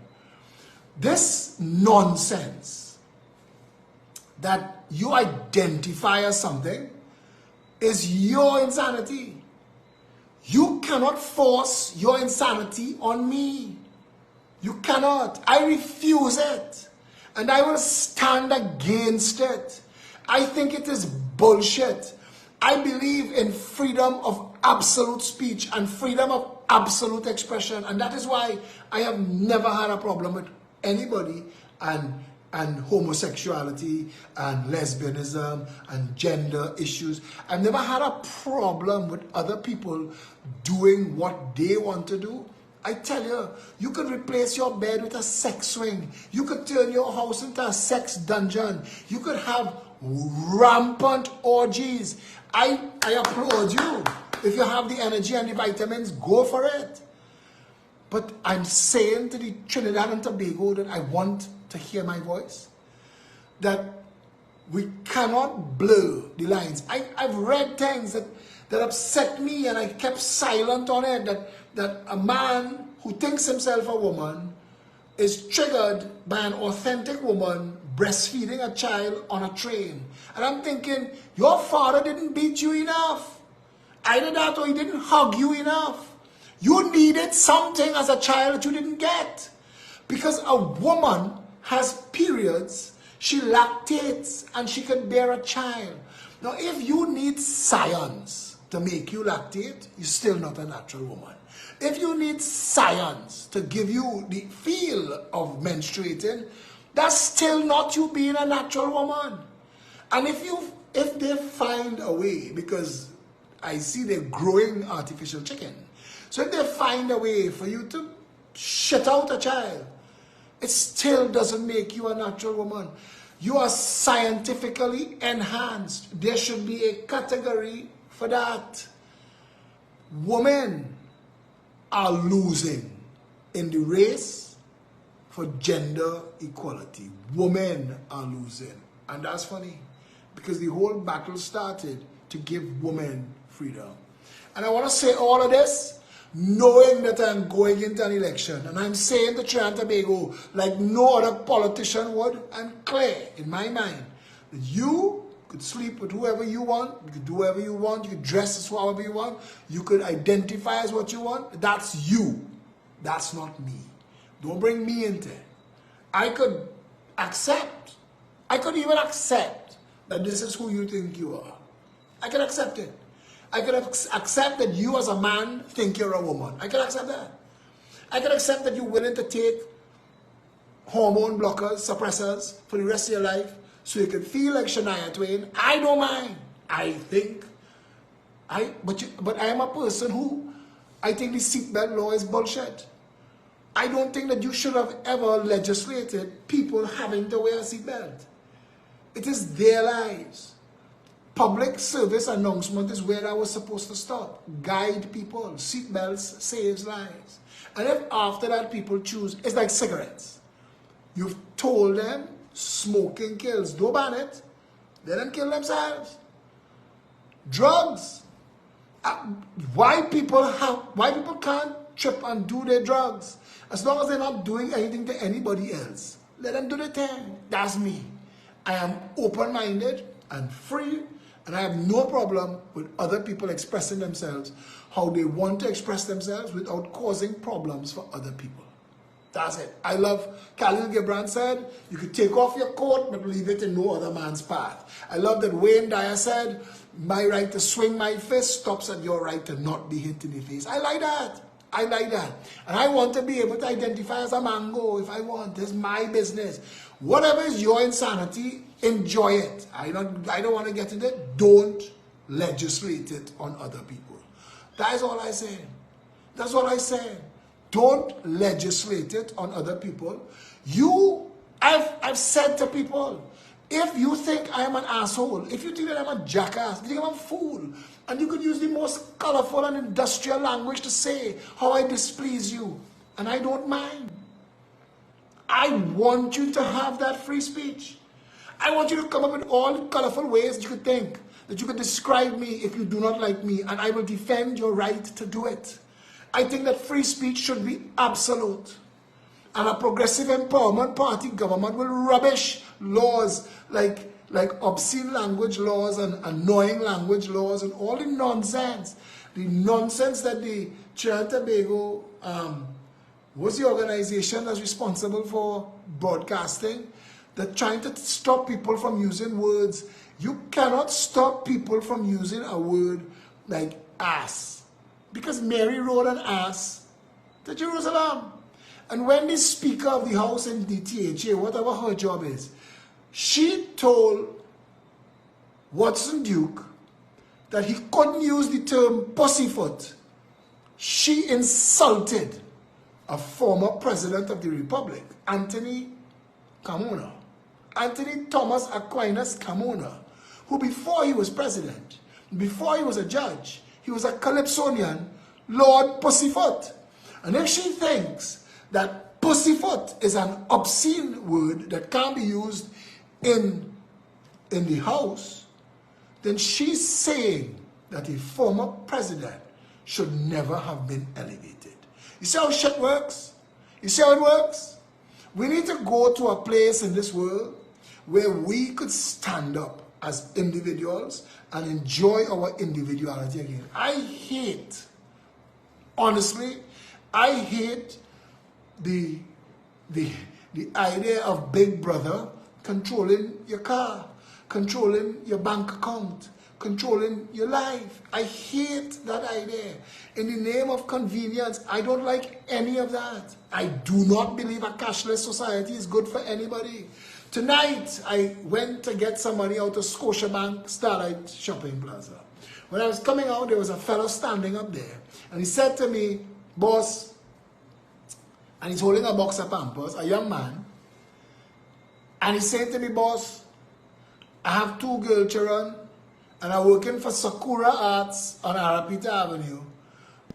This nonsense that you identify as something is your insanity. You cannot force your insanity on me. You cannot. I refuse it. And I will stand against it. I think it is bullshit. I believe in freedom of absolute speech and freedom of absolute expression. And that is why I have never had a problem with anybody and homosexuality and lesbianism and gender issues. I've never had a problem with other people doing what they want to do. I tell you, you could replace your bed with a sex swing. You could turn your house into a sex dungeon. You could have rampant orgies. I applaud you. If you have the energy and the vitamins, go for it. But I'm saying to the Trinidad and Tobago that I want to hear my voice, that we cannot blur the lines. I've read things that upset me, and I kept silent on it, that a man who thinks himself a woman is triggered by an authentic woman breastfeeding a child on a train. And I'm thinking, your father didn't beat you enough. Either that or he didn't hug you enough. You needed something as a child that you didn't get. Because a woman has periods, she lactates, and she can bear a child. Now, if you need science to make you lactate, you're still not a natural woman. If you need science to give you the feel of menstruating, that's still not you being a natural woman. And if they find a way, because I see they're growing artificial chicken, so if they find a way for you to shit out a child, it still doesn't make you a natural woman. You are scientifically enhanced. There should be a category for that. Women are losing in the race for gender equality. Women are losing. And that's funny, because the whole battle started to give women freedom. And I want to say all of this knowing that I'm going into an election, and I'm saying to Trinidad and Tobago, like no other politician would, I'm clear in my mind that you could sleep with whoever you want. You could do whatever you want. You could dress as however you want. You could identify as what you want. That's you. That's not me. Don't bring me into it. I could accept. I could even accept that this is who you think you are. I can accept it. I could accept that you as a man think you're a woman. I can accept that. I can accept that you're willing to take hormone blockers, suppressors for the rest of your life so you can feel like Shania Twain. I don't mind. But I am a person who, I think the seatbelt law is bullshit. I don't think that you should have ever legislated people having to wear a seatbelt. It is their lives. Public service announcement is where I was supposed to stop. Guide people. Seatbelts saves lives. And if after that people choose, it's like cigarettes. You've told them smoking kills. Don't ban it. Let them kill themselves. Drugs. Why people can't trip and do their drugs? As long as they're not doing anything to anybody else. Let them do their thing. That's me. I am open-minded and free, and I have no problem with other people expressing themselves how they want to express themselves without causing problems for other people. That's it. I love, Khalil Gibran said, you could take off your coat but leave it in no other man's path. I love that Wayne Dyer said, my right to swing my fist stops at your right to not be hit in the face. I like that. I like that. And I want to be able to identify as a mango if I want. It's my business. Whatever is your insanity, enjoy it. I don't want to get into it. Don't legislate it on other people. That is all I say. That's all I say. Don't legislate it on other people. I've said to people, if you think I am an asshole, if you think that I'm a jackass, if you think I'm a fool, and you could use the most colorful and industrial language to say how I displease you, and I don't mind. I want you to have that free speech. I want you to come up with all the colorful ways you could think, that you could describe me if you do not like me, and I will defend your right to do it. I think that free speech should be absolute. And a progressive empowerment party government will rubbish laws like obscene language laws and annoying language laws and all the nonsense. The nonsense that the Trinidad and Tobago, was the organization that's responsible for broadcasting, they're trying to stop people from using words. You cannot stop people from using a word like ass. Because Mary rode an ass to Jerusalem. And when the Speaker of the House in DTHA, whatever her job is, she told Watson Duke that he couldn't use the term pussyfoot. She insulted a former president of the Republic, Anthony Carmona, Anthony Thomas Aquinas Carmona, who before he was president, before he was a judge, he was a Calypsonian, Lord Pussyfoot. And if she thinks that pussyfoot is an obscene word that can't be used in the House, then she's saying that a former president should never have been elevated. You see how shit works? You see how it works? We need to go to a place in this world where we could stand up as individuals and enjoy our individuality again. I hate, honestly, I hate the idea of Big Brother controlling your car, controlling your bank account, controlling your life. I hate that idea. In the name of convenience, I don't like any of that. I do not believe a cashless society is good for anybody. Tonight, I went to get some money out of Scotiabank Starlight Shopping Plaza. When I was coming out, there was a fellow standing up there. And he said to me, boss, and he's holding a box of Pampers, a young man. And he said to me, boss, I have 2 girl children, and I'm working for Sakura Arts on Arapita Avenue.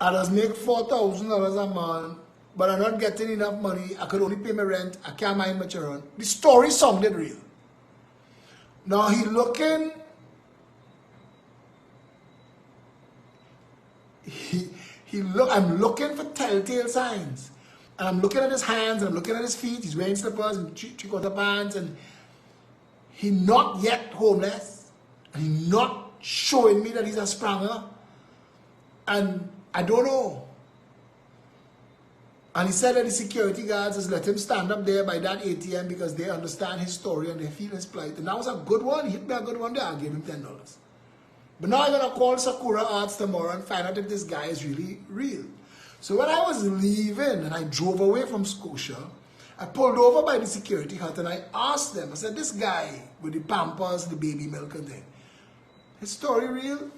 I just make $4,000 a month, but I'm not getting enough money. I could only pay my rent. I can't mind my children. The story sounded real. Now he looking, I'm looking for telltale signs. And I'm looking at his hands, and I'm looking at his feet. He's wearing slippers and three-quarter pants, and he's not yet homeless. And he's not showing me that he's a spranger. And I don't know. And he said that the security guards just let him stand up there by that ATM because they understand his story and they feel his plight. And that was a good one. He hit me a good one there. I gave him $10. But now I'm going to call Sakura Arts tomorrow and find out if this guy is really real. So when I was leaving and I drove away from Scotia, I pulled over by the security hut and I asked them, I said, this guy with the Pampers, the baby milk and thing, his story real?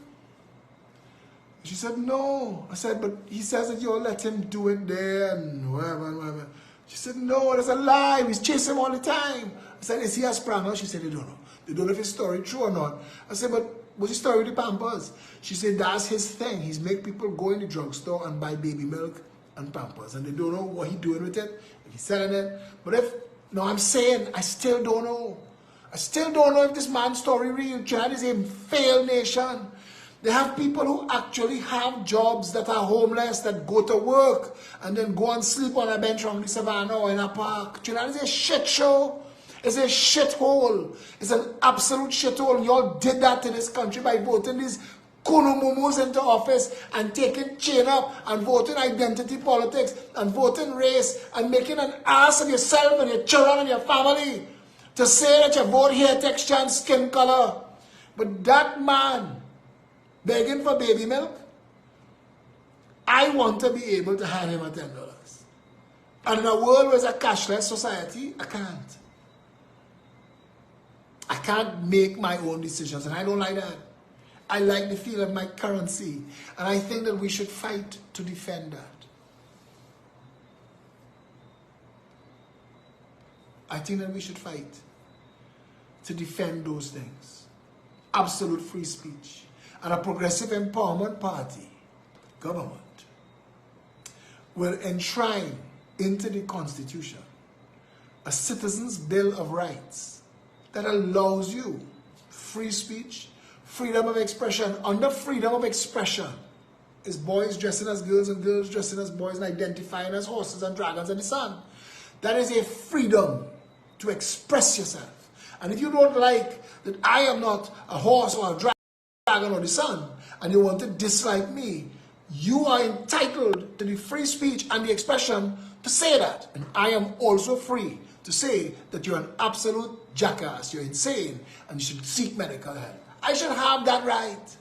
She said, no. I said, but he says that you'll let him do it there and whatever and whatever. She said, no, that's a lie. We chase him all the time. I said, is he a spranger? She said, they don't know. They don't know if his story true or not. I said, but what's his story with the Pampers? She said, that's his thing. He's make people go in the drugstore and buy baby milk and Pampers. And they don't know what he's doing with it, if he's selling it. But no, I'm saying, I still don't know. I still don't know if this man's story real. Chad is a failed nation. They have people who actually have jobs that are homeless, that go to work and then go and sleep on a bench on the savannah or in a park. Trinidad is a shit show. It's a shithole. It's an absolute shithole. Y'all did that to this country by voting these kunumumus into office and taking chain up and voting identity politics and voting race and making an ass of yourself and your children and your family to say that you vote hair texture and skin color. But that man begging for baby milk, I want to be able to hand him a $10. And in a world where it's a cashless society, I can't. I can't make my own decisions, and I don't like that. I like the feel of my currency, and I think that we should fight to defend that. I think that we should fight to defend those things. Absolute free speech. And a progressive empowerment party, government, will enshrine into the Constitution a citizen's Bill of Rights that allows you free speech, freedom of expression. Under freedom of expression is boys dressing as girls and girls dressing as boys and identifying as horses and dragons in the sun. That is a freedom to express yourself. And if you don't like that I am not a horse or a dragon or the sun, and you want to dislike me, you are entitled to the free speech and the expression to say that. And I am also free to say that you're an absolute jackass, you're insane, and you should seek medical help. I should have that right,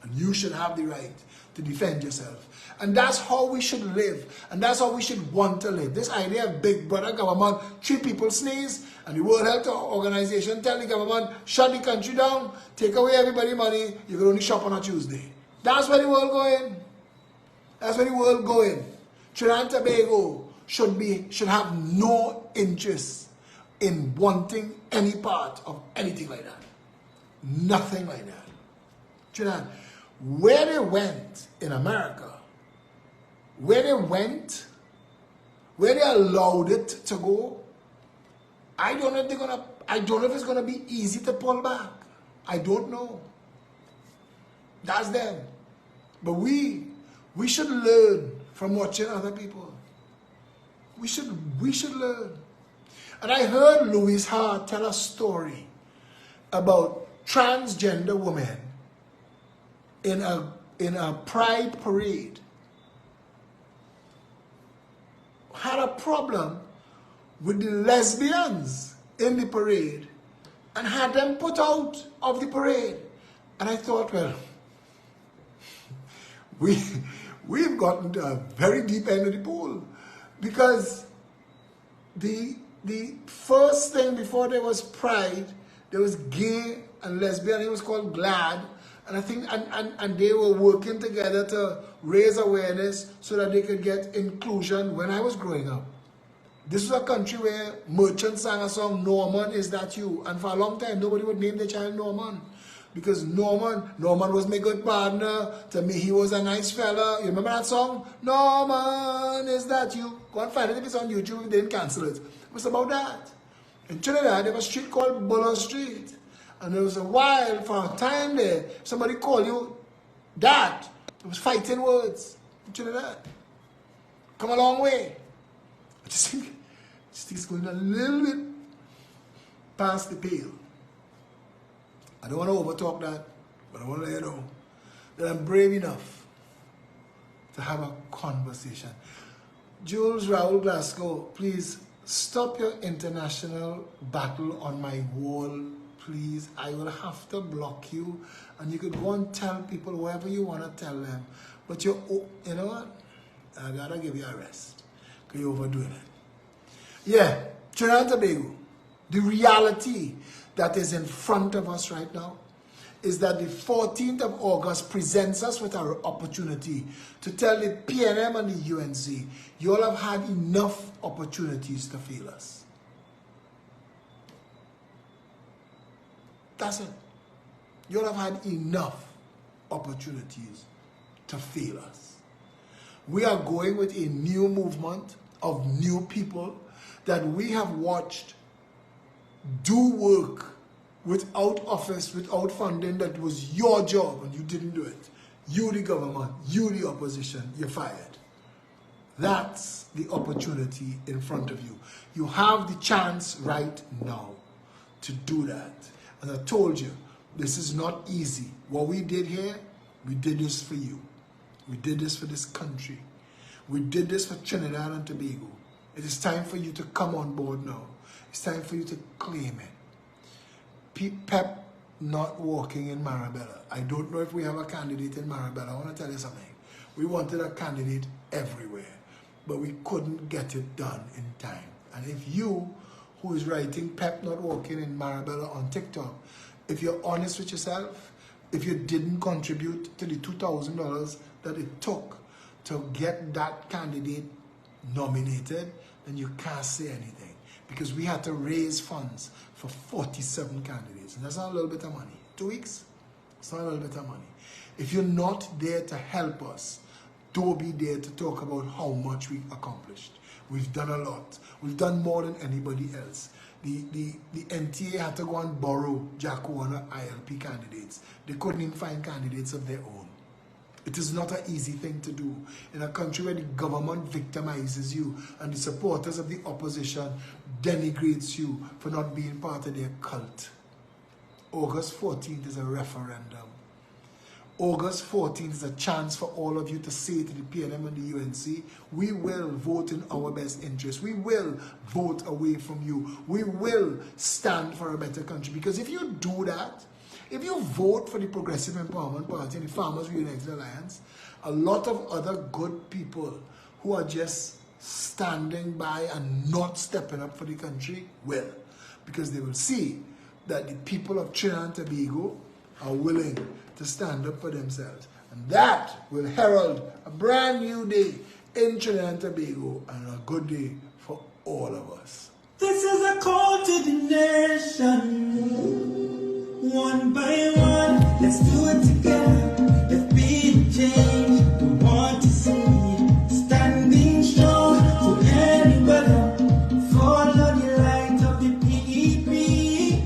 and you should have the right to defend yourself. And that's how we should live, and that's how we should want to live. This idea of big brother government, 3 people sneeze, and the World Health Organization tell the government, shut the country down, take away everybody's money, you can only shop on a Tuesday. That's where the world going. That's where the world going. Trinidad and Tobago should have no interest in wanting any part of anything like that. Nothing like that. Trinidad, where they went in America, where they went, where they allowed it to go, I don't know if it's gonna be easy to pull back. I don't know. That's them. But we should learn from watching other people. We should learn. And I heard Louis Hart tell a story about transgender women in a pride parade had a problem with the lesbians in the parade and had them put out of the parade. And I thought, well, we've gotten to a very deep end of the pool, because the first thing before there was pride, there was gay and lesbian. It was called GLAD, and I think and they were working together to raise awareness so that they could get inclusion. When I was growing up, this was a country where merchants sang a song, "Norman, is that you?" And for a long time, nobody would name their child Norman. Because Norman was my good partner. To me, he was a nice fella. You remember that song? Norman, is that you? Go and find it if it's on YouTube. They didn't cancel it. It was about that. In Trinidad, there was a street called Buller Street. And there was a while, for a time there, somebody called you that. It was fighting words in Trinidad. Come a long way. I just think it's going a little bit past the pale. I don't want to overtalk that, but I want to let you know that I'm brave enough to have a conversation. Jules Raoul Glasgow, please stop your international battle on my wall, please. I will have to block you, and you could go and tell people whatever you want to tell them. But you know what? I gotta give you a rest, because you're overdoing it. Yeah, Trinidad and Tobago, the reality that is in front of us right now is that the 14th of August presents us with our opportunity to tell the PNM and the UNC, you all have had enough opportunities to fail us. That's it. You all have had enough opportunities to fail us. We are going with a new movement of new people that we have watched do work without office, without funding. That was your job and you didn't do it. You the government, you the opposition, you're fired. That's the opportunity in front of you. You have the chance right now to do that. And I told you, this is not easy. What we did here, we did this for you. We did this for this country. We did this for Trinidad and Tobago. It is time for you to come on board now. It's time for you to claim it. Pep not working in Marabella. I don't know if we have a candidate in Marabella. I want to tell you something. We wanted a candidate everywhere, but we couldn't get it done in time. And if you, who is writing Pep not working in Marabella on TikTok, if you're honest with yourself, if you didn't contribute to the $2,000 that it took to get that candidate nominated, then you can't say anything. Because we had to raise funds for 47 candidates. And that's not a little bit of money. 2 weeks? It's not a little bit of money. If you're not there to help us, don't be there to talk about how much we accomplished. We've done a lot. We've done more than anybody else. The NTA had to go and borrow Jack Warner ILP candidates. They couldn't even find candidates of their own. It is not an easy thing to do in a country where the government victimizes you and the supporters of the opposition denigrates you for not being part of their cult. August 14th is a referendum. August 14th is a chance for all of you to say to the PNM and the UNC, we will vote in our best interest. We will vote away from you. We will stand for a better country. Because if you do that, if you vote for the Progressive Empowerment Party and the Farmers United Alliance, a lot of other good people who are just standing by and not stepping up for the country will. Because they will see that the people of Trinidad and Tobago are willing to stand up for themselves. And that will herald a brand new day in Trinidad and Tobago and a good day for all of us. This is a call to the nation. One by one, let's do it together. Let's be the change we want to see. Standing strong through any weather. Follow the light of the PEP.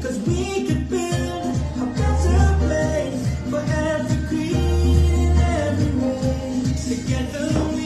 Cause we can build a better place for every creed in every way. Together we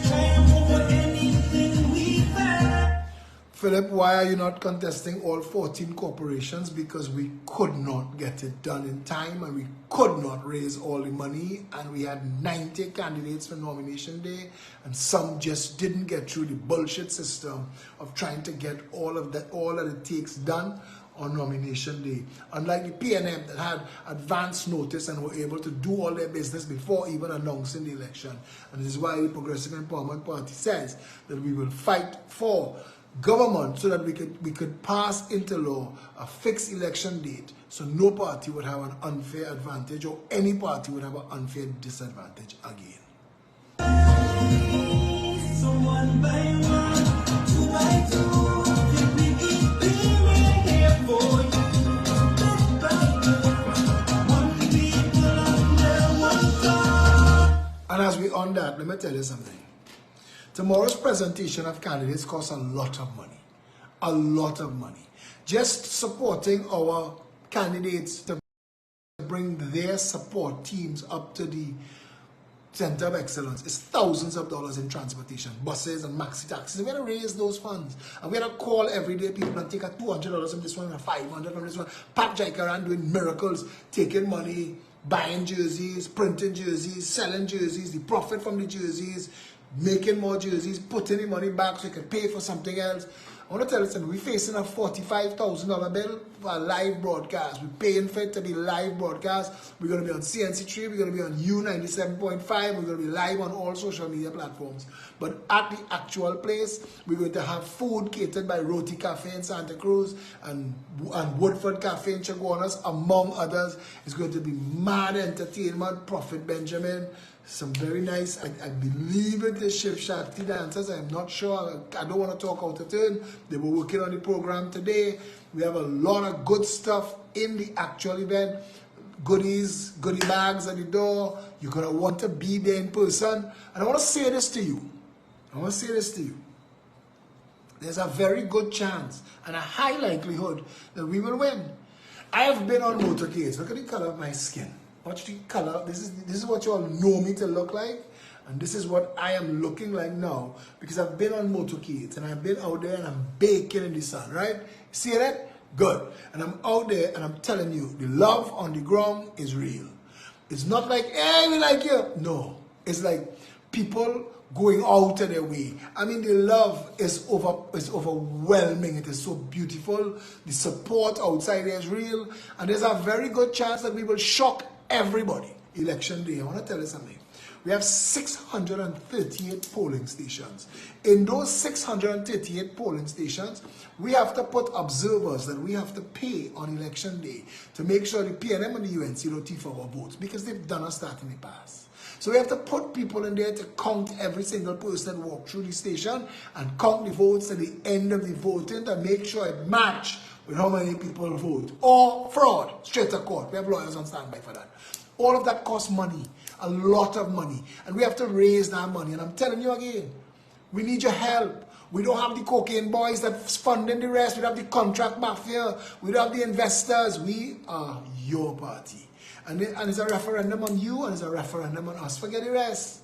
triumph over anything we find. Phillip, why are you not contesting all 14 corporations? Because we could not get it done in time and we could not raise all the money, and we had 90 candidates for nomination day and some just didn't get through the bullshit system of trying to get all that it takes done on nomination day. Unlike the PNM that had advance notice and were able to do all their business before even announcing the election. And this is why the Progressive Empowerment Party says that we will fight for government so that we could pass into law a fixed election date so no party would have an unfair advantage or any party would have an unfair disadvantage again. So one by one, two by two, we keep being here for you. Step by step, one people under one God. And as we on that, let me tell you something. Tomorrow's presentation of candidates costs a lot of money. A lot of money. Just supporting our candidates to bring their support teams up to the center of excellence is thousands of dollars in transportation, buses and maxi taxis. We're going to raise those funds. And we're going to call everyday people and take a $200 from this one and $500 from this one. Pat Jaikaran doing miracles, taking money, buying jerseys, printing jerseys, selling jerseys, the profit from the jerseys, making more jerseys, putting the money back so you can pay for something else. I want to tell you something. We're facing a $45,000 bill for a live broadcast. We're paying for it to be live broadcast. We're going to be on CNC3. We're going to be on U97.5. We're going to be live on all social media platforms. But at the actual place, we're going to have food catered by Roti Cafe in Santa Cruz and Woodford Cafe in Chaguanas, among others. It's going to be mad entertainment. Prophet Benjamin. Some very nice, I believe it is Shiv Shakti dancers. I'm not sure. I don't want to talk out of turn. They were working on the program today. We have a lot of good stuff in the actual event. Goodies, goodie bags at the door. You're going to want to be there in person. And I want to say this to you. There's a very good chance and a high likelihood that we will win. I have been on motorcades. Look at the color of my skin. Watch the color. This is what you all know me to look like, and this is what I am looking like now because I've been on motorcades and I've been out there and I'm baking in the sun, right? See that? Good. And I'm out there and I'm telling you, the love on the ground is real. It's not like, hey, we like you. No. It's like people going out of their way. I mean, the love is overwhelming. It is so beautiful. The support outside there is real, and there's a very good chance that we will shock everybody. Election day, I want to tell you something. We have 638 polling stations. In those 638 polling stations, we have to put observers that we have to pay on election day to make sure the PNM and the UNC don't thief our votes because they've done us that in the past. So we have to put people in there to count every single person that walked through the station and count the votes at the end of the voting to make sure it match with how many people vote. Or fraud, straight to court. We have lawyers on standby for that. All of that costs money, a lot of money. And we have to raise that money. And I'm telling you again, we need your help. We don't have the cocaine boys that's funding the rest. We don't have the contract mafia. We don't have the investors. We are your party. And it's a referendum on you and it's a referendum on us. Forget the rest.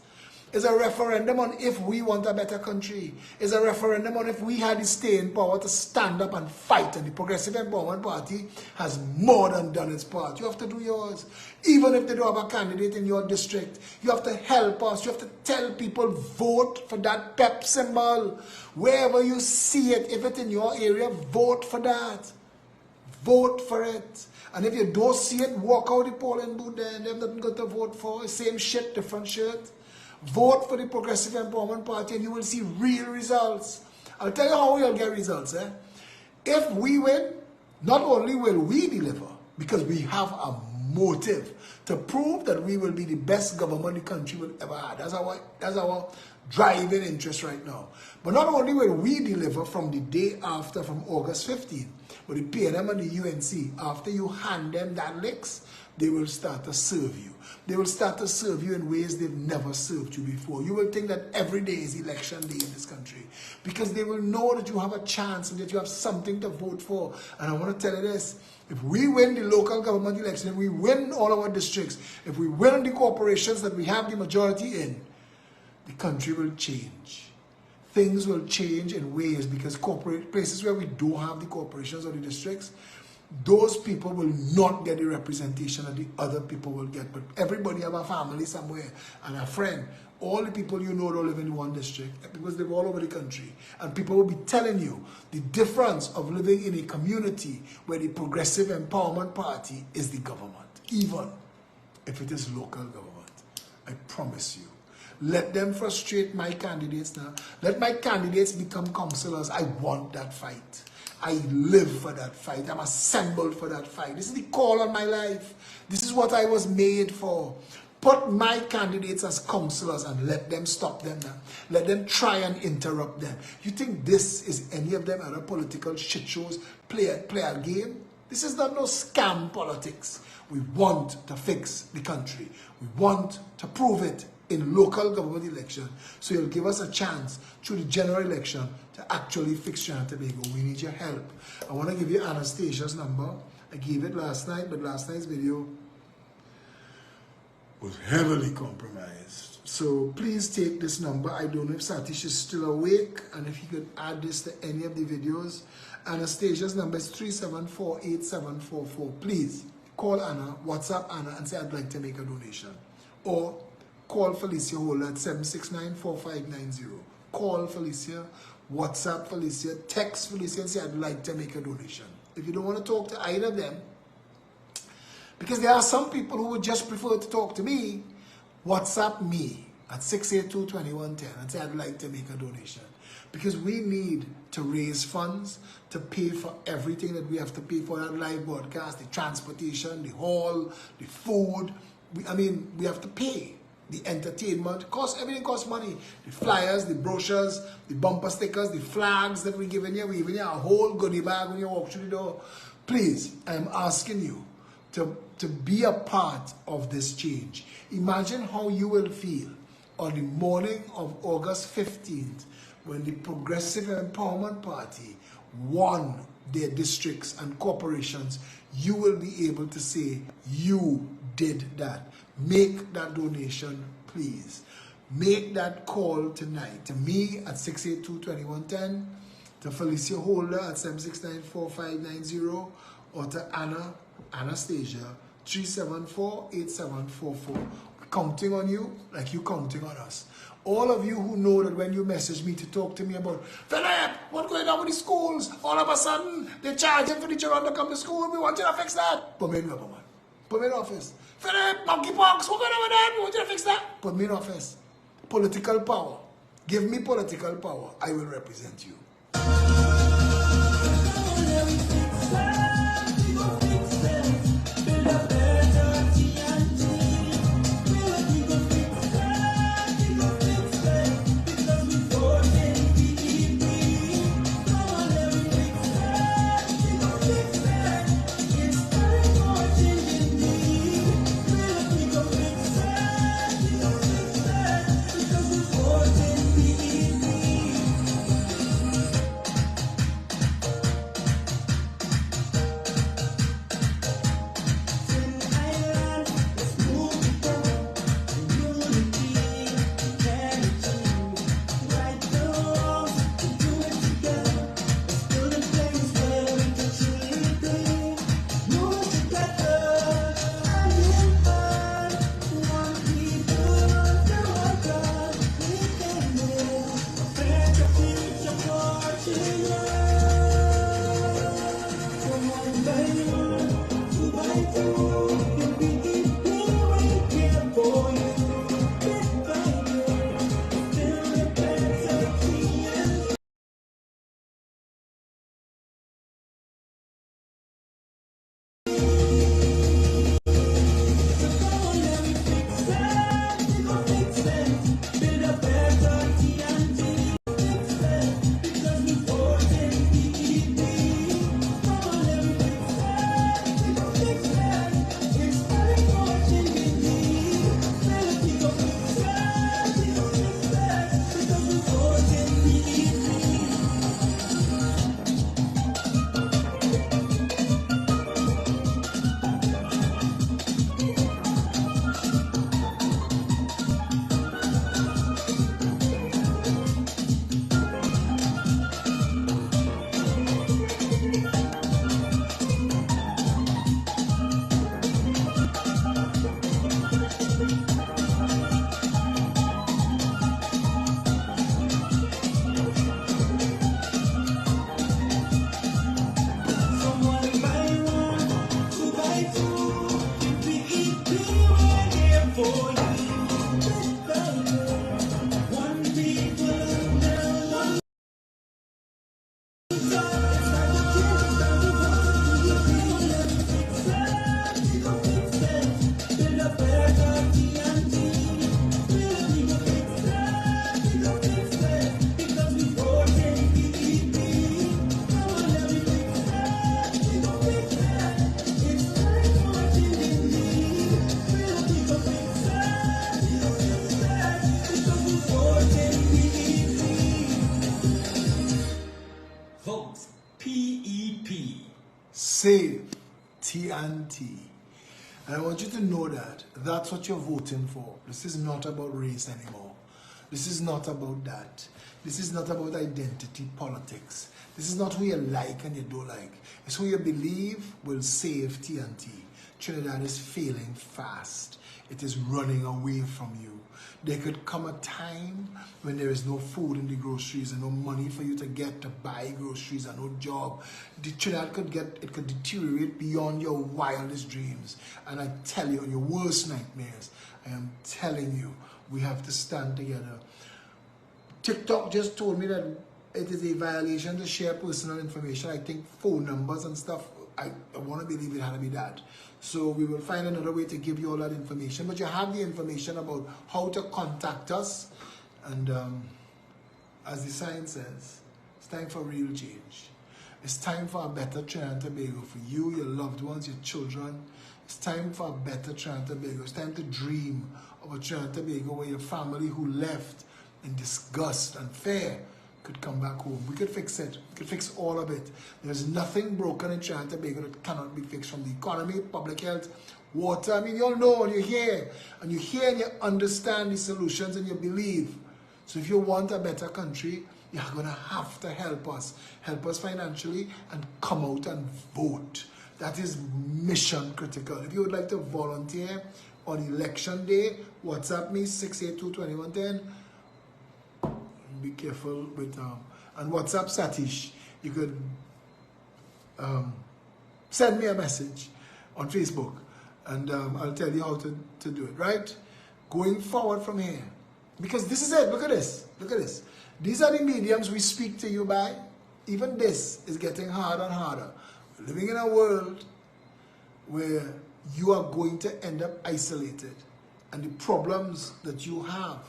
It's a referendum on if we want a better country. It's a referendum on if we had the staying power to stand up and fight. And the Progressive Empowerment Party has more than done its part. You have to do yours. Even if they don't have a candidate in your district, you have to help us. You have to tell people, vote for that PEP symbol. Wherever you see it, if it's in your area, vote for that. Vote for it. And if you don't see it, walk out the polling booth there and they have nothing good to vote for. Same shit, different shirt. Vote for the Progressive Empowerment Party and you will see real results. I'll tell you how we'll get results. If we win, not only will we deliver, because we have a motive to prove that we will be the best government the country will ever have. That's our driving interest right now. But not only will we deliver from the day after, from August 15th, but the PNM and the UNC, after you hand them that licks, they will start to serve you. They will start to serve you in ways they've never served you before. You will think that every day is election day in this country because they will know that you have a chance and that you have something to vote for. And I want to tell you this, if we win the local government election, if we win all our districts, if we win the corporations that we have the majority in, the country will change. Things will change in ways because corporate places where we don't have the corporations or the districts, those people will not get the representation that the other people will get. But everybody have a family somewhere and a friend. All the people you know don't live in one district because they're all over the country. And people will be telling you the difference of living in a community where the Progressive Empowerment Party is the government, even if it is local government. I promise you. Let them frustrate my candidates now. Let my candidates become councillors. I want that fight. I live for that fight. I'm assembled for that fight. This is the call on my life. This is what I was made for. Put my candidates as councillors and let them stop them now. Let them try and interrupt them. You think this is any of them other political shit shows? Play a game? This is not no scam politics. We want to fix the country. We want to prove it in local government election. So you'll give us a chance through the general election to actually fix Trinidad and Tobago. We need your help. I want to give you Anastasia's number. I gave it last night, but last night's video, was heavily compromised. So please take this number. I don't know if Satish is still awake and if he could add this to any of the videos. Anastasia's number is 374-8744. Please call Anna, WhatsApp Anna and say I'd like to make a donation. Or call Felicia Holder at 769-4590. Call Felicia, WhatsApp Felicia, text Felicia and say I'd like to make a donation. If you don't want to talk to either of them, because there are some people who would just prefer to talk to me, WhatsApp me at 682-2110 and say I'd like to make a donation. Because we need to raise funds to pay for everything that we have to pay for, that live broadcast, the transportation, the hall, the food. We have to pay. The entertainment, everything costs money. The flyers, the brochures, the bumper stickers, the flags that we give in here. We give you a whole goodie bag when you walk through the door. Please, I am asking you to be a part of this change. Imagine how you will feel on the morning of August 15th when the Progressive Empowerment Party won their districts and corporations. You will be able to say you did that. Make that donation, please. Make that call tonight to me at 682-2110, to Felicia Holder at 769-4590, or to Anastasia 374-8744. We're counting on you like you're counting on us. All of you who know that when you message me to talk to me about, Phillip, what's going on with the schools? All of a sudden, they're charging for the children to come to school. We want you to fix that. Put me in the man. Put me in office. Phillip, monkeypox, what's going on with that? We want you to fix that. Put me in office. Political power. Give me political power. I will represent you. Vote PEP. Save TNT. And I want you to know that that's what you're voting for. This is not about race anymore. This is not about that. This is not about identity politics. This is not who you like and you don't like. It's who you believe will save TNT. Trinidad is failing fast. It is running away from you. There could come a time when there is no food in the groceries and no money for you to get to buy groceries and no job. The Trinidad could deteriorate beyond your wildest dreams. And I tell you, on your worst nightmares, I am telling you, we have to stand together. TikTok just told me that it is a violation to share personal information. I think phone numbers and stuff. I want to believe it had to be that. So we will find another way to give you all that information. But you have the information about how to contact us. And as the sign says, it's time for real change. It's time for a better Trinidad and Tobago for you, your loved ones, your children. It's time for a better Trinidad and Tobago. It's time to dream of a Trinidad and Tobago where your family who left in disgust and fear could come back home. We could fix it. We could fix all of it. There's nothing broken in Trinidad and Tobago that cannot be fixed, from the economy, public health, water. I mean, you all know, and you hear and you understand the solutions and you believe. So if you want a better country, you're going to have to help us. Help us financially and come out and vote. That is mission critical. If you would like to volunteer on election day, WhatsApp me 682-2110. Be careful with and WhatsApp Satish. You could send me a message on Facebook and I'll tell you how to do it, right? Going forward from here, because this is it. Look at this. Look at this. These are the mediums we speak to you by. Even this is getting harder and harder. We're living in a world where you are going to end up isolated, and the problems that you have,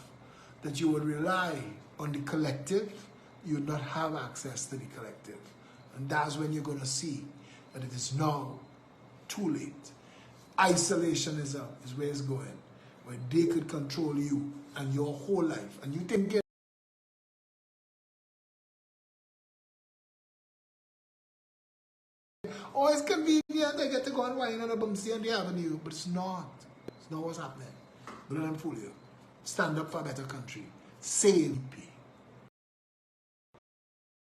that you would rely on the collective, you would not have access to the collective. And that's when you're going to see that it is now too late. Isolationism is where it's going, where they could control you and your whole life. And you think it, oh, it's convenient, I get to go and wine on a bumsy on the avenue. But it's not. It's not what's happening. Don't let them fool you. Stand up for a better country. Save people.